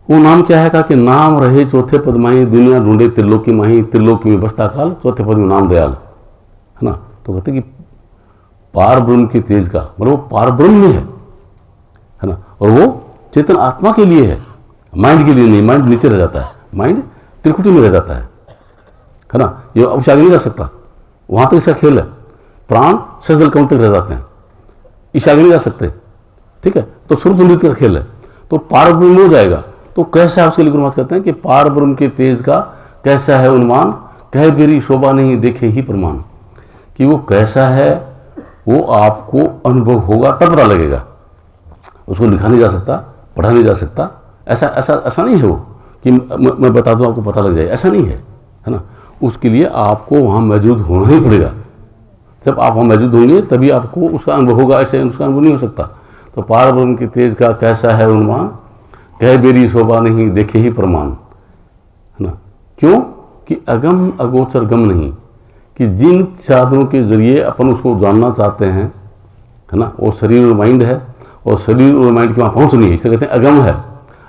[SPEAKER 1] वो नाम क्या है? कहा कि नाम रहे चौथे पद माही, दुनिया ढूंढे त्रिलोकी माही, त्रिलोकी में बसता काल, चौथे पद में नाम दयाल, है ना। तो कहते कि पार ब्रह्म की तेज का मतलब वो पार ब्रह्म में है ना, और वो चेतन आत्मा के लिए है, माइंड के लिए नहीं। माइंड नीचे रह जाता है, माइंड त्रिकुटी में रह जाता है ना, ये अब आगे नहीं जा सकता, वहां तक इसका खेल है। प्राण सजल कमल तक रह जाते हैं, इस आगे नहीं जा सकते, ठीक है। तो सूर्य नृत्य का खेल है, तो पार ब्रह्म हो जाएगा। तो कैसा है उसके लिए गुरु महाराज कहते हैं कि पार ब्रह्म के तेज का कैसा है अनुमान, कह बेरी शोभा नहीं देखे ही प्रमाण। कि वो कैसा है वो आपको अनुभव होगा तब पता लगेगा, उसको लिखा नहीं जा सकता, पढ़ा नहीं जा सकता। ऐसा ऐसा ऐसा नहीं है वो कि मैं बता दूं आपको पता लग जाए, ऐसा नहीं है ना। उसके लिए आपको वहाँ मौजूद होना ही पड़ेगा। जब आप वहाँ मौजूद होंगे तभी आपको उसका अनुभव होगा, ऐसे उसका अनुभव नहीं हो सकता। तो पार ब्रह्म के तेज का कैसा है अनुमान, कह बेरी शोभा नहीं देखे ही प्रमाण, है ना। क्यों कि अगम अगोचर गम नहीं, कि जिन साधनों के जरिए अपन उसको जानना चाहते हैं, है ना, वो शरीर और माइंड है, और शरीर और माइंड की वहाँ पहुँच नहीं है, इसे कहते हैं अगम है,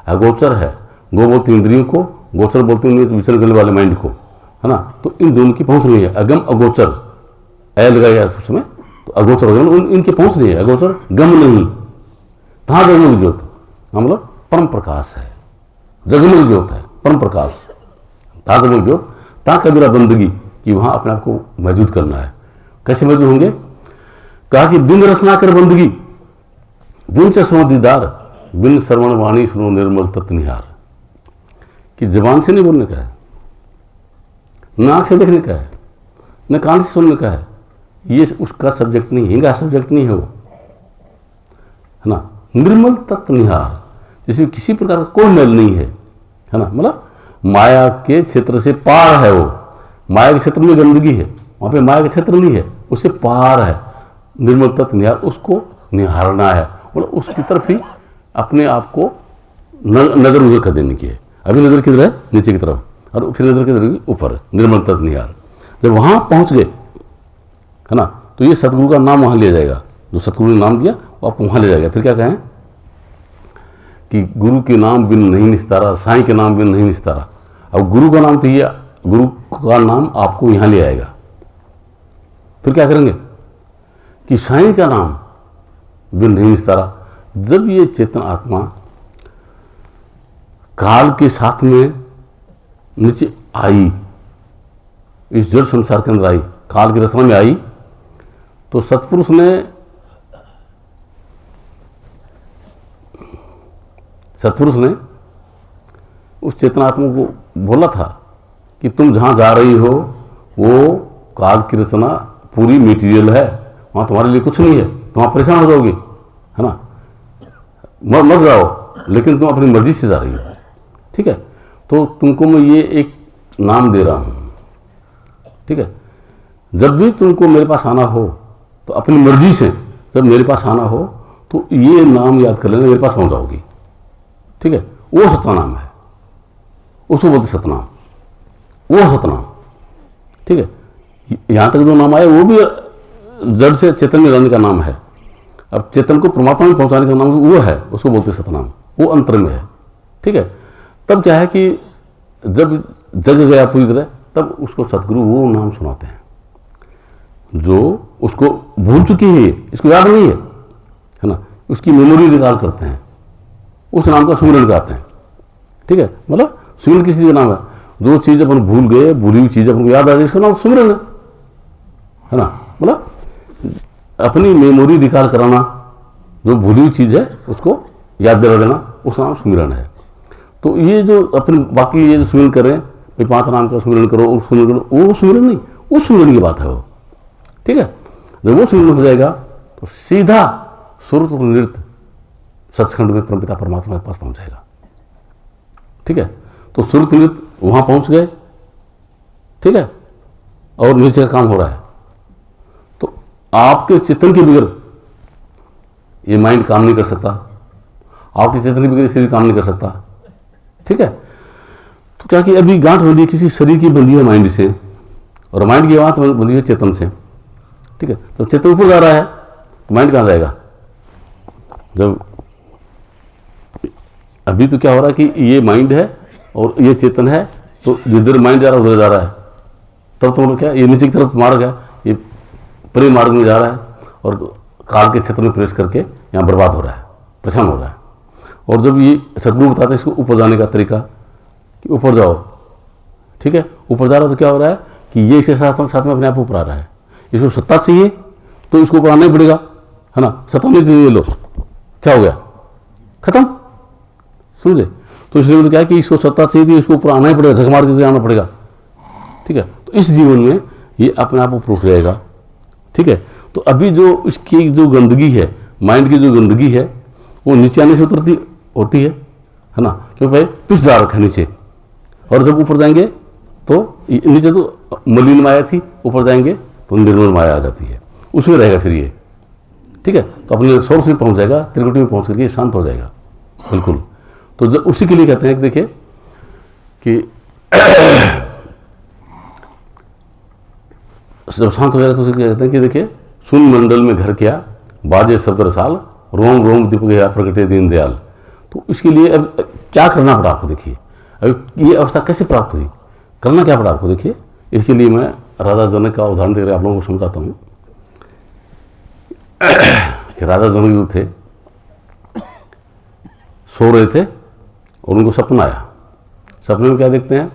[SPEAKER 1] अगोचर है। गो बोलते इंद्रियों को, गोचर बोलते हैं विचरण करने वाले माइंड को, है ना। तो इन दोनों की पहुँच नहीं है, अगम अगोचर ऐ लगाया उसमें, तो अगोचर इनकी पहुँच नहीं है, अगोचर गम नहीं। कहाँ जगमग ज्योत, मतलब परम प्रकाश है, जगमग ज्योत है, परम प्रकाश। ता जगमग ज्योत, ता कबीरा बंदगी, कि वहाँ अपने आप को मौजूद करना है। कैसे मौजूद होंगे? कहा कि बिन रसना कर बंदगी, बिन चश्मा दीदार, बिन श्रवण वाणी सुनो निर्मल तत्निहार। कि जबान से नहीं बोलने का है, न आँख से देखने का है, न कान से सुनने का है, ये उसका सब्जेक्ट नहीं है, इनका सब्जेक्ट नहीं है वो, है ना। निर्मल तत्निहार, जिसमें किसी प्रकार का कोई मैल नहीं है ना, मतलब माया के क्षेत्र से पार है वो। माया के क्षेत्र में गंदगी है, वहाँ पे माया का क्षेत्र नहीं है, उससे पार है। निर्मल तत्व निहार, उसको निहारना है, मतलब उसकी तरफ ही अपने आप को नजर उधर कर देने की है। अभी नजर किधर है? नीचे की तरफ, और फिर नजर किधर? ऊपर। निर्मल तत्व निहार, जब वहाँ पहुँच गए, है ना, तो ये सतगुरु का नाम वहाँ लिया जाएगा। जो सतगुरु ने नाम दिया वो आपको वहाँ ले जाएगा। फिर क्या कहें कि गुरु के नाम बिन नहीं निस्तारा, साईं के नाम बिन नहीं निस्तारा। अब गुरु का नाम तो ये, गुरु का नाम आपको यहाँ ले आएगा। फिर क्या करेंगे कि साईं का नाम बिन नहीं निस्तारा। जब ये चेतन आत्मा काल के साथ में नीचे आई, इस जड़ संसार के अंदर आई, काल की रचना में आई, तो सतपुरुष ने उस चेतनात्मा को बोला था कि तुम जहाँ जा रही हो वो काल की रचना पूरी मटेरियल है, वहाँ तुम्हारे लिए कुछ नहीं है, तुम वहाँ परेशान हो जाओगी, है ना, मत जाओ, लेकिन तुम अपनी मर्जी से जा रही हो, ठीक है। तो तुमको मैं ये एक नाम दे रहा हूँ, ठीक है। जब भी तुमको मेरे पास आना हो तो अपनी मर्जी से जब मेरे पास आना हो तो ये नाम याद कर लेना, मेरे पास पहुँच जाओगी, ठीक है। वो सच्चा नाम है, उसको बोलते सतनाम, वो सतनाम, ठीक है। यहाँ तक जो नाम आया वो भी जड़ से चेतन में रहने का नाम है। अब चेतन को परमात्मा में पहुँचाने का नाम वो है, उसको बोलते सतनाम, वो अंतर में है, ठीक है। तब क्या है कि जब जग गया पूरी तरह, तब उसको सतगुरु वो नाम सुनाते हैं जो उसको भूल चुकी है, इसको याद नहीं है ना, उसकी मेमोरी रिकॉल करते हैं, उस नाम का सुमिरन कराते हैं, ठीक है। मतलब सुमिरन किस चीज़ का नाम है? जो चीज़ अपन भूल गए, भूली हुई चीज़ अपन को याद आ गई, इसका नाम सुमिरन है ना। मतलब अपनी मेमोरी रिकॉल कराना, जो भूली हुई चीज़ है उसको याद दिला देना, उसका नाम सुमिरन है। तो ये जो अपने बाकी ये जो सुमिरन करें, भाई 5 नाम का सुमिरन करो और सुमिरन करो, वो सुमिरन नहीं, उस सुमिरन की बात है वो, ठीक है। जब वो सुमिरन हो जाएगा तो सीधा सुरत और नृत्य सचखंड में परमपिता परमात्मा के पास पहुंच जाएगा, ठीक है। तो सुरत नृत्य वहां पहुंच गए, ठीक है, और नीचे का काम हो रहा है। तो आपके चित्तन के बगैर ये माइंड काम नहीं कर सकता, आपकी चेतन के बगैर शरीर काम नहीं कर सकता। ठीक है, तो क्या कि अभी गांठ बंधी किसी शरीर की बंधी है माइंड से, और माइंड की गांठ बंधी है चेतन से। ठीक है, तो चेतन ऊपर जा रहा है तो माइंड कहाँ जाएगा? जब अभी तो क्या हो रहा है कि ये माइंड है और ये चेतन है, तो जिधर माइंड जा रहा है उधर जा रहा है। तब तो क्या ये नीचे की तरफ मार्ग है, ये प्रेम मार्ग में जा रहा है और काल के क्षेत्र में प्रवेश करके यहाँ बर्बाद हो रहा है, परेशान हो रहा है। और जब ये सदगुरु बताते हैं इसको ऊपर जाने का तरीका कि ऊपर जाओ, ठीक है, ऊपर जा रहा है तो क्या हो रहा है कि ये इसके साथ में अपने आप ऊपर आ रहा है। इसको सत्ता चाहिए तो इसको ऊपर आना ही पड़ेगा, है ना। सत्ता नहीं चाहिए, लो क्या हो गया, खत्म, समझे। तो इसलिए क्या है कि इसको सत्ता चाहिए थी, इसको ऊपर आना ही पड़ेगा, झक मार के आना पड़ेगा। ठीक है, तो इस जीवन में ये अपने आप ऊपर उठ जाएगा। ठीक है, तो अभी जो इसकी जो गंदगी है, माइंड की जो गंदगी है, वो नीचे आने से उतरती होती है ना, क्योंकि भाई पिछ डाल रखा नीचे। और जब ऊपर जाएंगे तो नीचे तो मलिन माया थी, ऊपर जाएंगे तो निर्मल माया आ जाती है, उसमें रहेगा फिर ये। ठीक है, तो अपने सोर्स में पहुंच जाएगा, त्रिकुटी में पहुंच करके शांत हो जाएगा बिल्कुल। तो जब उसी के लिए कहते हैं कि देखिए कि जब शांत हो जाएगा तो उसे कहते हैं कि देखिए, सुन मंडल में घर किया, बाजे शब्द रसाल, रोम रोम दीप गया प्रगटे दीनदयाल। तो इसके लिए अब क्या करना पड़ा आपको, देखिए अब ये अवस्था कैसे प्राप्त हुई, करना क्या पड़ा आपको। देखिए इसके लिए मैं राजा जनक का उदाहरण देकर आप लोगों को समझाता हूँ कि राजा जनक जो थे सो रहे थे और उनको सपना आया। सपने में क्या देखते हैं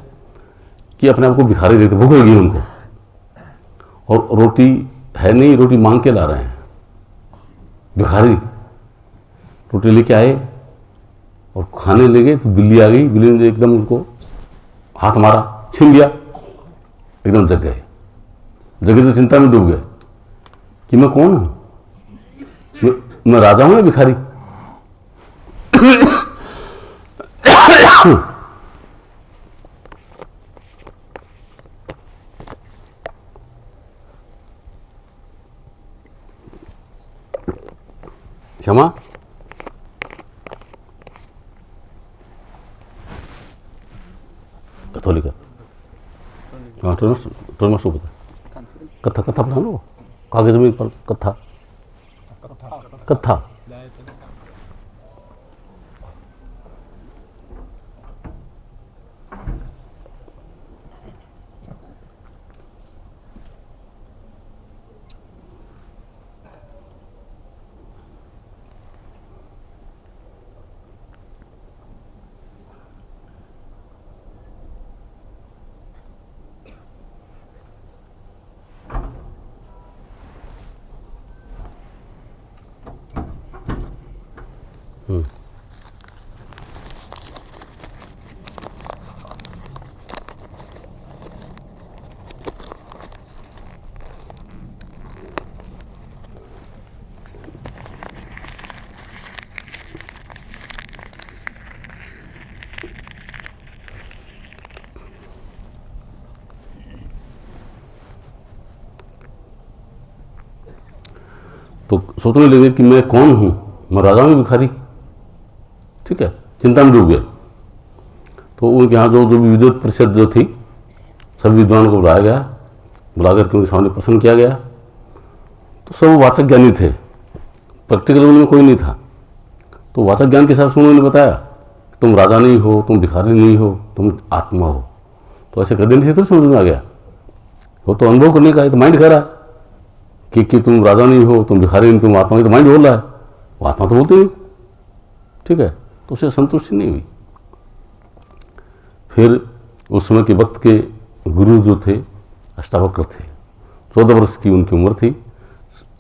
[SPEAKER 1] कि अपने आप को भिखारी देखते, भूख लगी उनको और रोटी है नहीं, रोटी मांग के ला रहे हैं। भिखारी रोटी लेके आए और खाने लगे तो बिल्ली आ गई, बिल्ली ने एकदम उनको हाथ मारा, छीन लिया, एकदम जग गए। जगे तो चिंता में डूब गए कि मैं कौन हूं, मैं राजा हूं या भिखारी। क्षमा, कैथोलिक, हाँ टोमस को पता, कथा कथा पढ़ा लो कागज में पर, कथा कथा। तो सोचने लगे कि मैं कौन हूं, मैं राजा हूं भिखारी। ठीक है, चिंता में डूब गए। तो उनके यहाँ जो विद्युत परिषद जो थी, सभी विद्वानों को बुलाया गया, बुलाकर के उनके सामने प्रश्न किया गया। तो सब वाचक ज्ञानी थे, प्रैक्टिकल में कोई नहीं था। तो वाचक ज्ञान के हिसाब से उन्होंने बताया तुम राजा नहीं हो, तुम भिखारी नहीं हो, तुम आत्मा हो। तो ऐसे कर देने से तो समझ में आ गया, वो तो अनुभव करने का है। तो माइंड कह रहा है कि तुम राजा नहीं हो, तुम भिखारी नहीं, तुम आत्मा नहीं, तो माइंड बोल रहा है, वो आत्मा तो बोलती नहीं। ठीक है, तो उसे संतुष्टि नहीं हुई। फिर उस समय के वक्त के गुरु जो थे अष्टावक्र थे, 14 वर्ष की उनकी उम्र थी,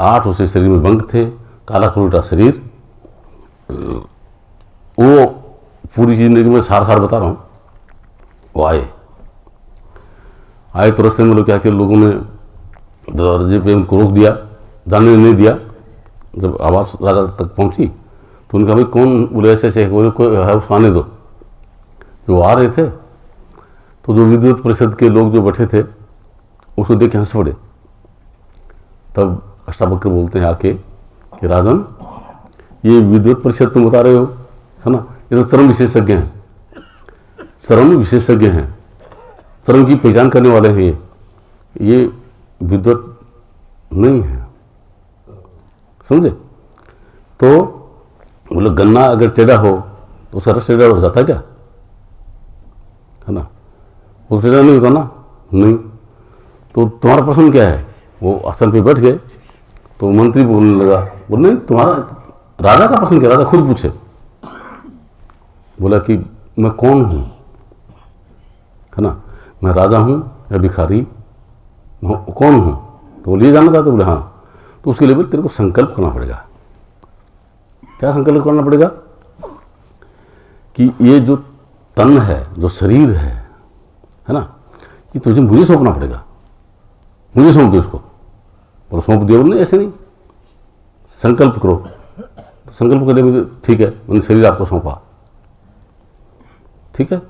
[SPEAKER 1] 8 उसके शरीर में बंक थे, काला कलूटा शरीर। वो पूरी जिंदगी में सार बता रहा हूँ। वो आए तो रास्ते में लोग क्या किया, लोगों ने दरवाजे पे उनको रोक दिया, जाने नहीं दिया। जब आवाज़ राजा तक पहुंची तो उनका भाई कौन, बोले ऐसे ऐसे कोई है उसको आने दो। जो आ रहे थे तो जो विद्युत परिषद के लोग जो बैठे थे उसको देख के हंस पड़े। तब अष्टावक्र बोलते हैं आके कि राजन, ये विद्वत परिषद तुम बता रहे हो, है ना, ये तो चरम विशेषज्ञ हैं, चरम विशेषज्ञ हैं, चरम की पहचान करने वाले हैं। ये विद्वत नहीं है, समझे। तो बोले गन्ना अगर टेढ़ा हो तो उसका रस टेढ़ा हो जाता है क्या, है ना, वो टेढ़ा नहीं होता ना, नहीं। तो तुम्हारा प्रश्न क्या है? वो आसन पे बैठ गए तो मंत्री बोलने लगा, बोले नहीं तुम्हारा राजा का प्रश्न क्या, राजा खुद पूछे। बोला कि मैं कौन हूँ, है ना, मैं राजा हूँ या भिखारी, कौन हूँ? तो बोले ये जानना चाहते? बोले हाँ। तो उसके लिए भी तेरे को संकल्प करना पड़ेगा। क्या संकल्प करना पड़ेगा? कि ये जो तन है, जो शरीर है ना, ये तुझे मुझे सौंपना पड़ेगा, मुझे सौंप दो इसको। और सौंप दिया? बोले ऐसे नहीं, संकल्प करो। तो संकल्प करने में ठीक है, मैंने शरीर आपको सौंपा, ठीक है।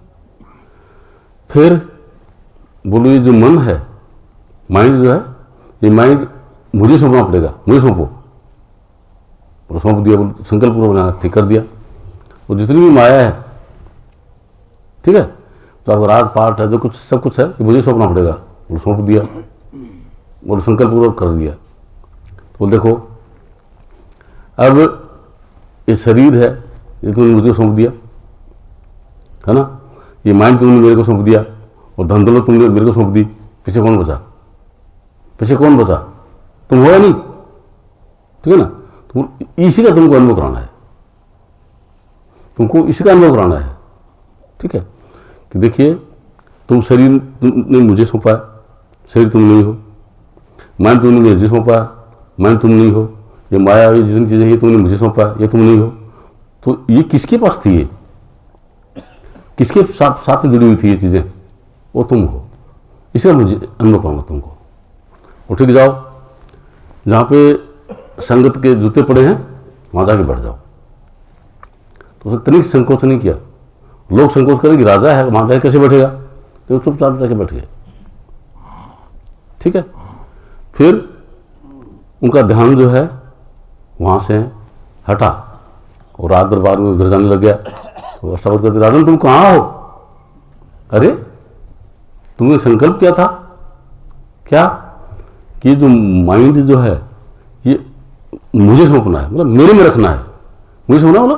[SPEAKER 1] फिर बोलो ये जो मन है, माइंड जो है, ये माइंड मुझे सौंपना पड़ेगा, मुझे सौंपो। और सौंप दिया, बोलो संकल्प करो, बना ठीक कर दिया। और जितनी भी माया है, ठीक है, तो आपका राग पाठ है, जो कुछ सब कुछ है, ये मुझे सौंपना पड़ेगा। बोलो सौंप दिया, बोलो संकल्प पूर्वक कर दिया। तो देखो अब ये शरीर है, ये तुमने मुझे सौंप दिया, है ना, ये माइंड तुमने मेरे को सौंप दिया, और धन दौलत तुमने मेरे को सौंप दी। पीछे कौन बचा? पीछे कौन बचा? तुम हो या नहीं? ठीक है ना। तुम इसी का तुमको अनुभव कराना है, तुमको इसी का अनुभव कराना है, ठीक है। कि देखिए तुम शरीर तुमने मुझे सौंपा है, शरीर तुम नहीं हो। माइंड तुमने मुझे सौंपा है, माइंड तुम नहीं हो। ये माया, ये जितनी चीज़ें ये तुमने मुझे सौंपा है, ये तुम नहीं हो। तो ये किसके पास थी? ये किसके साथ में जुड़ी हुई थी ये चीज़ें? वो तुम हो। इसका मुझे अनुभव कराऊंगा तुमको। उठ के जाओ, जहाँ पे संगत के जूते पड़े हैं वहाँ जाके बैठ जाओ। तो उसने तनिक संकोच नहीं किया। लोग संकोच करें कि राजा है, वहाँ जाके कैसे बैठेगा, तो चुपचाप जाके बैठ गए, ठीक है। फिर उनका ध्यान जो है वहाँ से हटा और राज दरबार में उधर जाने लग गया। तो अष्टावक्र कहते, राजन तुम कहाँ हो? अरे तुमने संकल्प किया था क्या कि जो माइंड जो है ये मुझे सौंपना है, मतलब मेरे में रखना है। मुझे सौंपना बोला,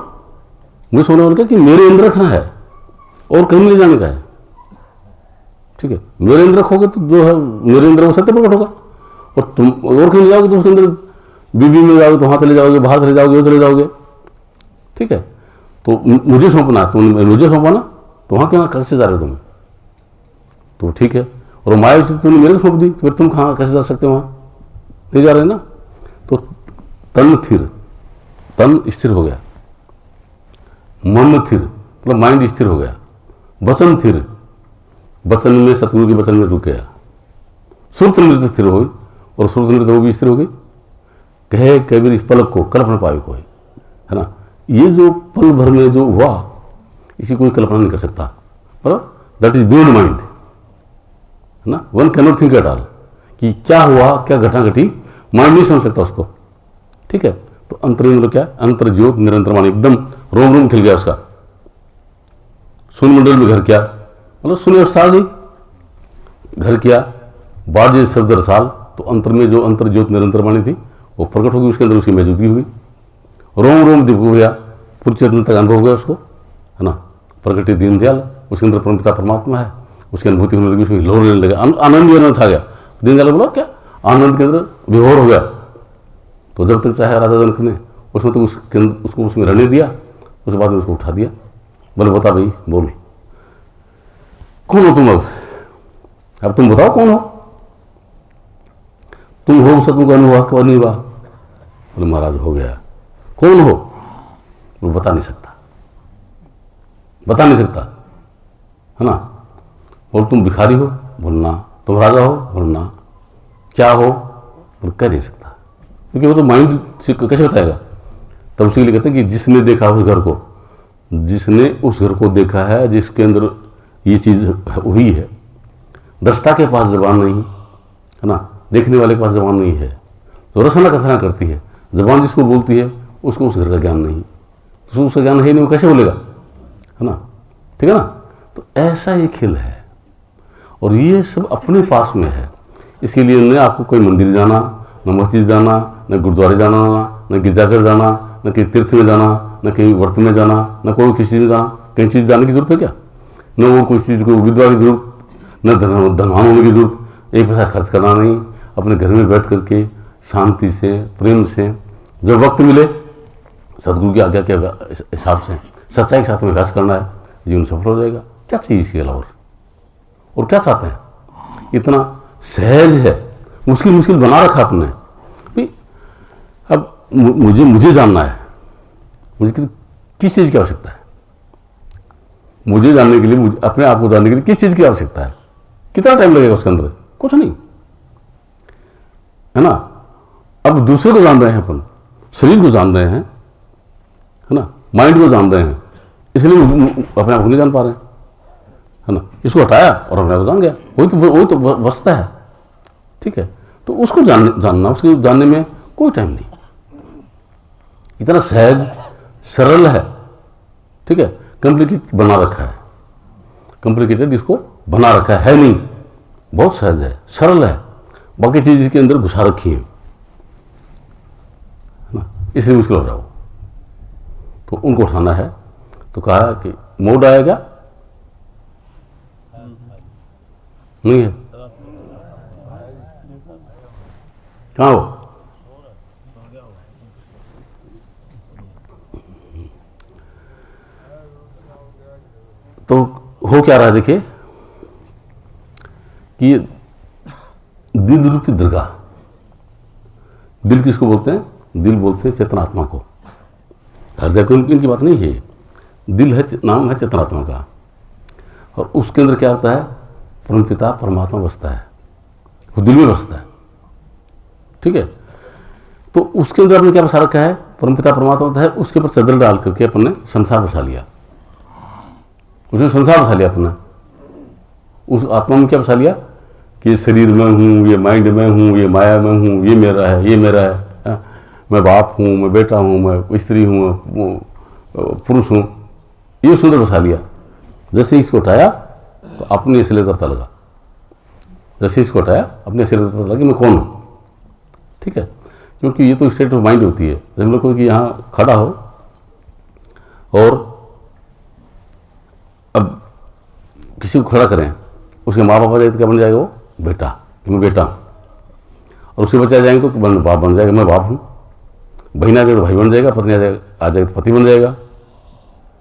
[SPEAKER 1] मुझे सौंपना बोला कि मेरे अंदर रखना है और कहीं नहीं ले जाने का है, ठीक है। मेरे अंदर रखोगे तो जो है मेरे अंदर वो सत्य प्रकट होगा। और तुम और कहीं ले जाओगे तो उसके अंदर बीबी में जाओगे तो वहाँ चले जाओगे, बाहर चले जाओगे, चले जाओगे, ठीक है। तो मुझे सौंपना, तुम मुझे सौंपा ना, तो वहाँ क्यों कैसे जा रहे हो तुम? तो ठीक है। और माया से तुमने मेरे को सौंप दी, तो फिर तुम कहाँ कैसे जा सकते हो? वहाँ नहीं जा रहे ना। तो तन थिर, तन स्थिर हो गया, मन थिर मतलब माइंड स्थिर हो गया, वचन थिर, वचन में सतगुरु के वचन में रुक गया, सुरत नृत्य स्थिर हो गई, और सुरत नृत्य वो भी स्थिर हो गई। कहे कबीर इस पलक को कल्पना पावे कोई, है ना। ये जो पल भर में जो हुआ इसी कोई कल्पना नहीं कर सकता, पर दैट इज बियॉन्ड माइंड, है ना। One can not think at all कि क्या हुआ, क्या घटना घटी, माइंड नहीं समझ सकता उसको, ठीक है। तो अंतर मतलब क्या? अंतर ज्योत निरंतर मान, एकदम रोम रोम खिल गया उसका। शून्य मंडल में घर किया, मतलब शून्य अवस्था आ गई, घर किया, बाजे शब्द रसाल, तो अंतर में जो अंतर ज्योत निरंतर वाणी थी वो प्रकट होगी, उसके अंदर उसकी मौजूदगी हुई। रोम रोम दिव्य हो गया, पूरी चेतन तक अनुभव हो गया उसको, है ना। प्रकट दीनदयाल, उसके अंदर परमपिता परमात्मा है, उसकी अनुभूति होने लगी, उसमें लोर लेने लगा, आनंद ही आनंद छा गया। दीनदयाल बोला क्या आनंद के अंदर विभोर हो गया। तो जब तक चाहे राजा जनक ने उसमें तो उसके उसको उसमें रहने दिया, उसके बाद में उसको उठा दिया। बोले बता भाई, बोल कौन हो तुम? अब तुम बताओ कौन हो तुम? हो सतगुरु का अनुभव क्यों नहीं हुआ? बोले महाराज हो गया। कौन हो? वो बता नहीं सकता, बता नहीं सकता, है ना। बोल तुम भिखारी हो? बोलना। तुम राजा हो? बोलना। क्या हो? बोल कह नहीं सकता, क्योंकि वो तो माइंड से कैसे बताएगा। तब उसी के लिए कहते हैं कि जिसने देखा उस घर को, जिसने उस घर को देखा है, जिसके अंदर ये चीज़ हुई है। दृष्टा के पास जबान नहीं, है ना, देखने वाले के पास जबान नहीं है, तो रसना कथना करती है। जबान जिसको बोलती है उसको उस घर का ज्ञान नहीं, तो उसका ज्ञान है नहीं, वो कैसे बोलेगा, है ना, ठीक है ना। तो ऐसा ये खेल है, और ये सब अपने पास में है। इसके लिए न आपको कोई मंदिर जाना, न मस्जिद जाना, न गुरुद्वारे जाना, न गिरजाघर जाना, न किसी तीर्थ में जाना, न कहीं व्रत में जाना, न कोई किसी चीज़ में जाना। कहीं चीज़ जाने की जरूरत है क्या, न वो कोई चीज़ को विद्वा की जरूरत, न धनवान होने की जरूरत, एक पैसा खर्च करना नहीं, अपने घर में बैठ करके शांति से, प्रेम से, जब वक्त मिले सदगुरु की आज्ञा के हिसाब से सच्चाई के साथ में अभ्यास करना है, जीवन सफल हो जाएगा। क्या चाहिए इसके अलावा, और क्या चाहते हैं, इतना सहज है। मुश्किल मुश्किल बना रखा आपने भाई। अब मुझे जानना है, मुझे किस चीज़ की आवश्यकता है, मुझे जानने के लिए, मुझे अपने आप को जानने के लिए किस चीज़ की आवश्यकता है, कितना टाइम लगेगा उसके अंदर, कुछ नहीं, है ना। अब दूसरे को जान रहे हैं अपन, शरीर को जान रहे हैं, है ना, माइंड को जान रहे हैं, इसलिए अपने आप को नहीं जान पा रहे हैं, है ना। इसको हटाया और अपने आप को जान गया, वही तो बसता है, ठीक है। तो उसको जानना, उसको जानने में कोई टाइम नहीं, इतना सहज सरल है, ठीक है। कॉम्प्लिकेटेड बना रखा है, कॉम्प्लिकेटेड इसको बना रखा है नहीं, बहुत सहज है, सरल है, बाकी चीज इसके अंदर घुसा रखी है ना, इसलिए मुश्किल हो रहा है वो। तो उनको उठाना है, तो कहा कि मोड आएगा नहीं है, कहाँ हो, तो हो क्या रहा है, देखिए कि दिल रूपी दरगाह, दिल किसको बोलते हैं, दिल बोलते हैं चेतनात्मा को। हृदय को इनकी बात नहीं है, दिल है, नाम है चेतनात्मा का, और उसके अंदर क्या होता है, परमपिता परमात्मा बसता है, वो दिल में बसता है, ठीक है। तो उसके अंदर आपने क्या बसा रखा है, परमपिता परमात्मा होता है, उसके ऊपर चादर डाल करके अपन ने संसार बसा लिया, उसने संसार बसा लिया अपना, उस आत्मा में क्या बसा लिया कि शरीर में हूँ, ये माइंड में हूँ, ये माया में हूँ, ये मेरा है, ये मेरा है, मैं बाप हूँ, मैं बेटा हूँ, मैं स्त्री हूँ, पुरुष हूँ, ये सुंदर बसा लिया। जैसे इसको हटाया तो अपने असलियत पता लगा, जैसे इसको हटाया अपने असलियत पता लगा कि मैं कौन हूँ, ठीक है। क्योंकि ये तो स्टेट ऑफ माइंड होती है। जब हम लोग को कि यहाँ खड़ा हो और अब किसी को खड़ा करें, उसके माँ बाप आ जाए तो क्या बन जाएगा, वो बेटा, कि मैं बेटा हूँ, और उसके बच्चे आ जाएंगे तो बाप बन जाएगा, मैं बाप हूँ, बहन आ जाए तो भाई बन जाएगा, पत्नी आ जाए तो पति बन जाएगा,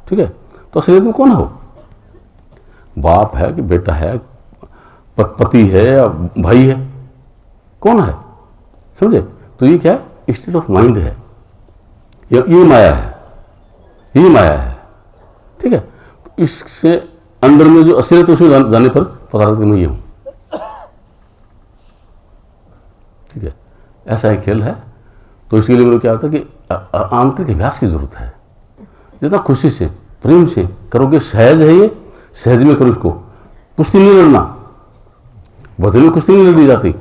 [SPEAKER 1] ठीक है। तो असलियत में कौन हो, बाप है कि बेटा है, पति है या भाई है, कौन है, समझे। तो ये क्या है, स्टेट ऑफ माइंड है, ये माया है, ये माया है, ठीक है। तो इससे अंदर में जो असलियत, उसमें जाने पर पता लगता है मैं ये हूं, ठीक है। ऐसा ही खेल है। तो इसके लिए मेरे क्या होता है कि आंतरिक अभ्यास की जरूरत है। जितना खुशी से, प्रेम से करोगे, सहज है ये, सहज में करो इसको। कुश्ती नहीं लड़ना, भजन में कुश्ती नहीं लड़ी जाती,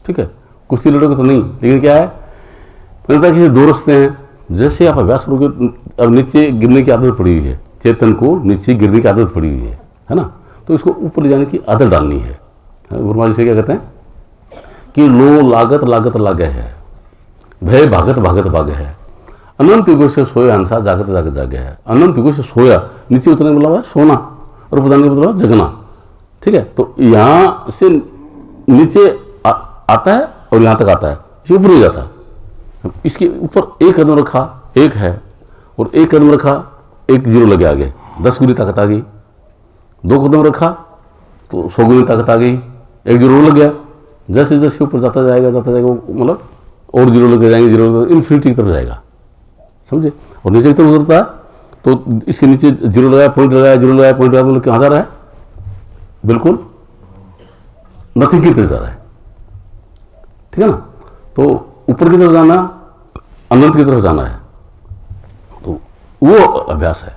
[SPEAKER 1] ठीक है, कुश्ती लड़ोगे तो नहीं। लेकिन क्या है, पता कि दो रास्ते हैं। जैसे आप अभ्यास करोगे, अब नीचे गिरने की आदत पड़ी हुई है, चेतन को नीचे गिरने की आदत पड़ी हुई है ना। तो इसको ऊपर ले जाने की आदत डालनी है। गुरु महाराज से क्या कहते हैं कि लो लागत लागत लागे है, भय भागत भागत भागे है, अनंत युगों से सोया हंसा जागत जागत जागे है। अनंत युगों से सोया, नीचे उतरने का मतलब है सोना, और ऊपर जाने का मतलब जगना, ठीक है। तो यहाँ से नीचे आता है और यहाँ तक आता है, इसे ऊपर नहीं जाता। इसके ऊपर एक कदम रखा, एक है, और एक कदम रखा, एक जीरो लगे आगे, 10 गुनी ताकत आ गई। 2 कदम रखा तो 100 गुनी ताकत आ गई, एक जीरो लग गया। जैसे जैसे ऊपर जाता जाएगा मतलब और जीरो लगे जाएंगे, जीरो इन्फिनिटी की तरफ जाएगा, समझे। और नीचे की तरफ उतरता है तो इसके नीचे जीरो लगाया, पॉइंट लगाया, जीरो लगाया, पॉइंट लगाया, मतलब कहाँ जा रहा है, बिल्कुल नथिंग की तरफ जा रहा है, ठीक है ना। तो ऊपर की तरफ जाना, अनंत की तरफ जाना है, तो वो अभ्यास है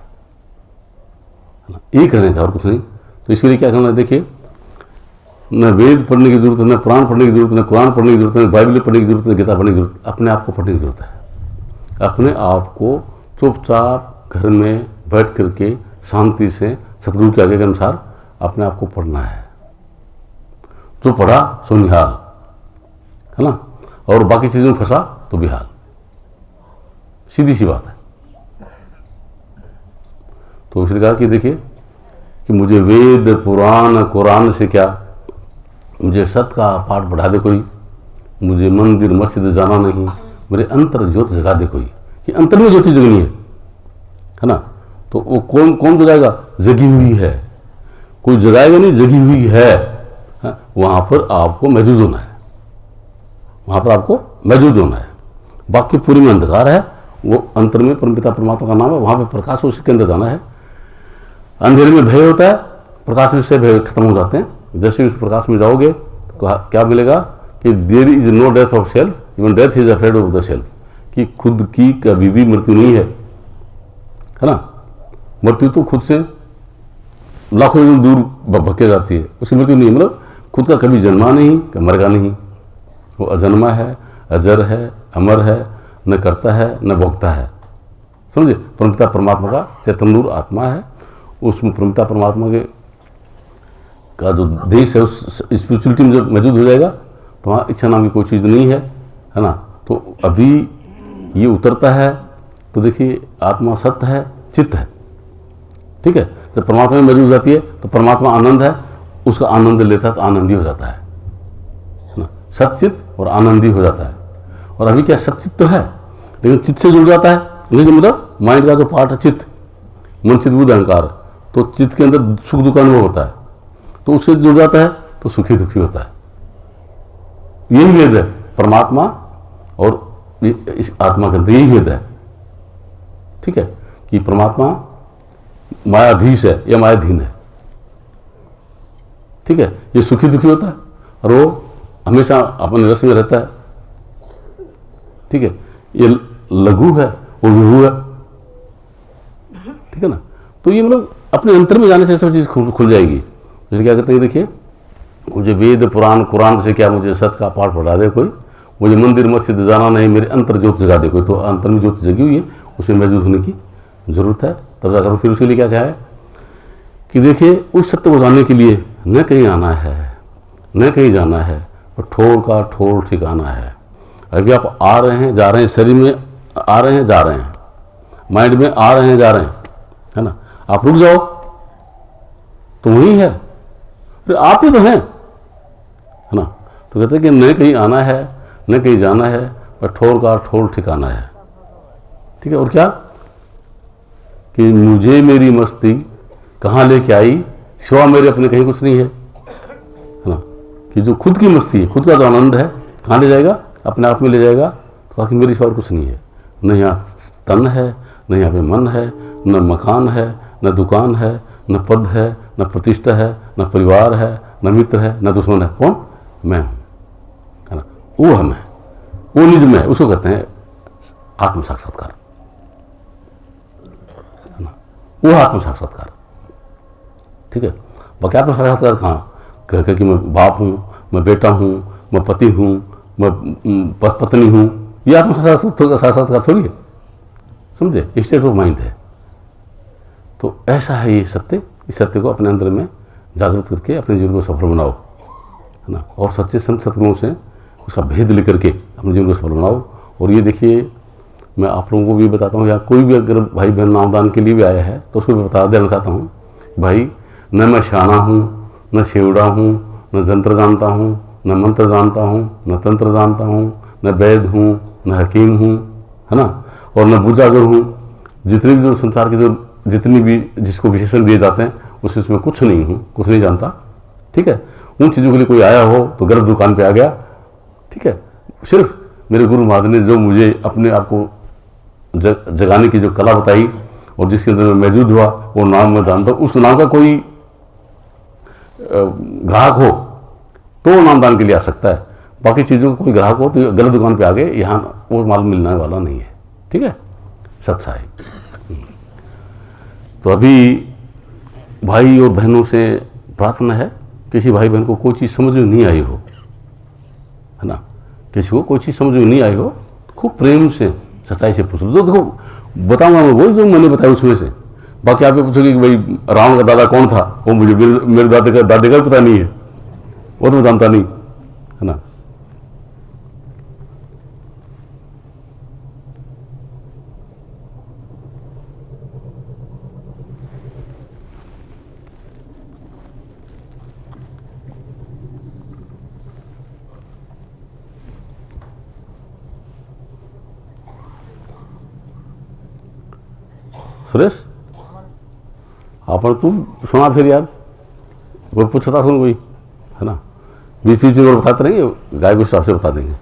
[SPEAKER 1] ना, ये करने का और कुछ नहीं। तो इसके लिए क्या करना है, देखिए, न वेद पढ़ने की जरूरत है, न पुराण पढ़ने की जरूरत है, न कुरान पढ़ने की जरूरत है, न बाइबल पढ़ने की जरूरत है, न गीता पढ़ने की जरूरत है, अपने आप को पढ़ने की जरूरत है। अपने आप को चुपचाप घर में बैठ करके शांति से सतगुरु के आगे के अनुसार अपने आप को पढ़ना है। जो पढ़ा सो निहाल, है ना, और बाकी चीज़ों में फंसा तो बेहाल। सीधी सी बात है। तो इसलिए कहा कि देखिए कि मुझे वेद पुराण कुरान से क्या, मुझे सत का पाठ बढ़ा दे कोई, मुझे मंदिर मस्जिद जाना नहीं, मेरे अंतर ज्योत जगा दे कोई। कि अंतर में ज्योति जगनी है ना। तो वो कौन कौन जगाएगा? जगी हुई है, कोई जगाएगा नहीं, जगी हुई है। वहां पर आपको मौजूद होना है, वहां पर आपको मौजूद होना है। बाकी पूरी में अंधकार है, वो अंतर में परमपिता परमात्मा का नाम है, वहां पर प्रकाश उसी के अंदर जाना है। अंधेरे में भय होता है, प्रकाश में से भय खत्म हो जाते हैं। जैसे उस प्रकाश में जाओगे तो क्या मिलेगा कि there is no death of self, even death is afraid of the self. कि खुद की कभी भी मृत्यु नहीं है ना। मृत्यु तो खुद से लाखों योजन दूर भटके जाती है, उसकी मृत्यु नहीं। मतलब खुद का कभी जन्मा नहीं, मरगा नहीं, वो अजन्मा है, अजर है, अमर है, न करता है न भोगता है। समझे? परमपिता परमात्मा का चैतन्य आत्मा है, उसमें परमपिता परमात्मा के का जो देश है उस स्पिरिचुअलिटी में जब मौजूद हो जाएगा तो वहाँ इच्छा नाम की कोई चीज़ नहीं है ना। तो अभी ये उतरता है तो देखिए आत्मा सत्य है, चित्त है, ठीक है। जब परमात्मा में मौजूद हो जाती है तो परमात्मा आनंद है, उसका आनंद लेता है तो आनंदी हो जाता है ना। सचित और आनंदी हो जाता है। और अभी क्या सचित तो है लेकिन चित्त से जुड़ जाता है। लेकिन मतलब माइंड का जो पार्ट है चित्त, मन चित्त बुद्धि अहंकार, तो चित्त के अंदर सुख दुख अनुभव होता है, तो उससे जुड़ जाता है तो सुखी दुखी होता है। यही भेद है परमात्मा और इस आत्मा के अंदर, यही भेद है, ठीक है। कि परमात्मा मायाधीश है या मायाधीन है, ठीक है। ये सुखी दुखी होता है और वो हमेशा अपने रस में रहता है, ठीक है। ये लघु है, वो विभु है, ठीक है ना। तो ये मतलब अपने अंतर में जाने से सब चीज़ खुल जाएगी। जैसे क्या कहते हैं, देखिए मुझे वेद पुराण कुरान से क्या, मुझे सत का पाठ पढ़ा दे कोई, मुझे मंदिर मस्जिद जाना नहीं, मेरे अंतर ज्योत जगा दे कोई। तो अंतर में ज्योत जगी हुई है, उसमें मौजूद होने की जरूरत है। तब जाकर फिर उसके लिए क्या क्या है कि देखिए उस सत्य को जानने के लिए न कहीं आना है न कहीं जाना है, और ठोर का ठोर ठिकाना है। अभी आप आ रहे हैं जा रहे हैं, शरीर में आ रहे हैं जा रहे हैं, माइंड में आ रहे हैं जा रहे हैं, है ना। आप रुक जाओ तो वही है, फिर आप ही तो हैं, है ना। तो कहते हैं कि न कहीं आना है न कहीं जाना है, पर ठोर का ठोर ठिकाना है, ठीक है। और क्या कि मुझे मेरी मस्ती कहाँ लेके आई, सिवा मेरे अपने कहीं कुछ नहीं है ना। कि जो खुद की मस्ती है, खुद का जो आनंद है, कहाँ ले जाएगा? अपने आप में ले जाएगा। तो कहा कि मेरी सिवा कुछ नहीं है, न यहाँ तन है, न यहाँ पे मन है, न मकान है, न दुकान है, न पद है, न प्रतिष्ठा है, न परिवार है, न मित्र है, न दुश्मन है। कौन? मैं हूँ, है ना। वो हम है, वो निज में है, उसको कहते हैं आत्म साक्षात्कार, है ना। वो आत्म साक्षात्कार, ठीक है। बाकी आत्म साक्षात्कार कहाँ कह कि मैं बाप हूँ, मैं बेटा हूँ, मैं पति हूँ, मैं पत्नी हूँ, ये आत्म साक्षात्कार थोड़ी है, समझे। स्टेट ऑफ माइंड है। तो ऐसा है ये सत्य। इस सत्य को अपने अंदर में जागृत करके अपने जीवन को सफल बनाओ, है ना। और सच्चे संत सतगुरुओं से उसका भेद लेकर के अपने जीवन को सफल बनाओ। और ये देखिए मैं आप लोगों को भी बताता हूँ, या कोई भी अगर भाई बहन नामदान के लिए भी आया है तो उसको भी बता देना चाहता हूँ, भाई न मैं शाना हूँ, न शेवड़ा हूँ, न जंत्र जानता हूँ, न मंत्र जानता हूँ, न तंत्र जानता हूँ, न वैद हूँ, न हकीम हूँ, है ना, और न बुजागर हूँ। जितने भी जो संसार के जो जितनी भी जिसको विशेषण दिए जाते हैं उसमें कुछ नहीं हूँ, कुछ नहीं जानता, ठीक है। उन चीज़ों के लिए कोई आया हो तो गलत दुकान पे आ गया, ठीक है। सिर्फ मेरे गुरु महाराज ने जो मुझे अपने आप को जगाने की जो कला बताई और जिसके अंदर मैं मौजूद हुआ, वो नाम मैं जानता हूँ। उस नाम का कोई ग्राहक हो तो वो नामदान के लिए आ सकता है। बाकी चीज़ों का कोई ग्राहक हो तो गलत दुकान पे आ गए, यहाँ वो माल मिलने वाला नहीं है, ठीक है। सत्साई। तो अभी भाई और बहनों से प्रार्थना है, किसी भाई बहन को कोई चीज़ समझ में नहीं आई हो, है ना, किसी को कोई चीज़ समझ में नहीं आई हो, खूब प्रेम से सच्चाई से पूछ लो। तो देखो बताऊंगा मैं वही जो मैंने बताया उसमें से। बाकी आप ये पूछोगे कि भाई रावण का दादा कौन था, वो मुझे मेरे दादे का भी पता नहीं है, वो तो मैं जानता नहीं, है ना। सुरेश अपन तुम सुना फिर यार, कोई पूछता था कोई, है ना, बीच बीच में बताते रहेंगे, गाय को हिसाब से बता देंगे।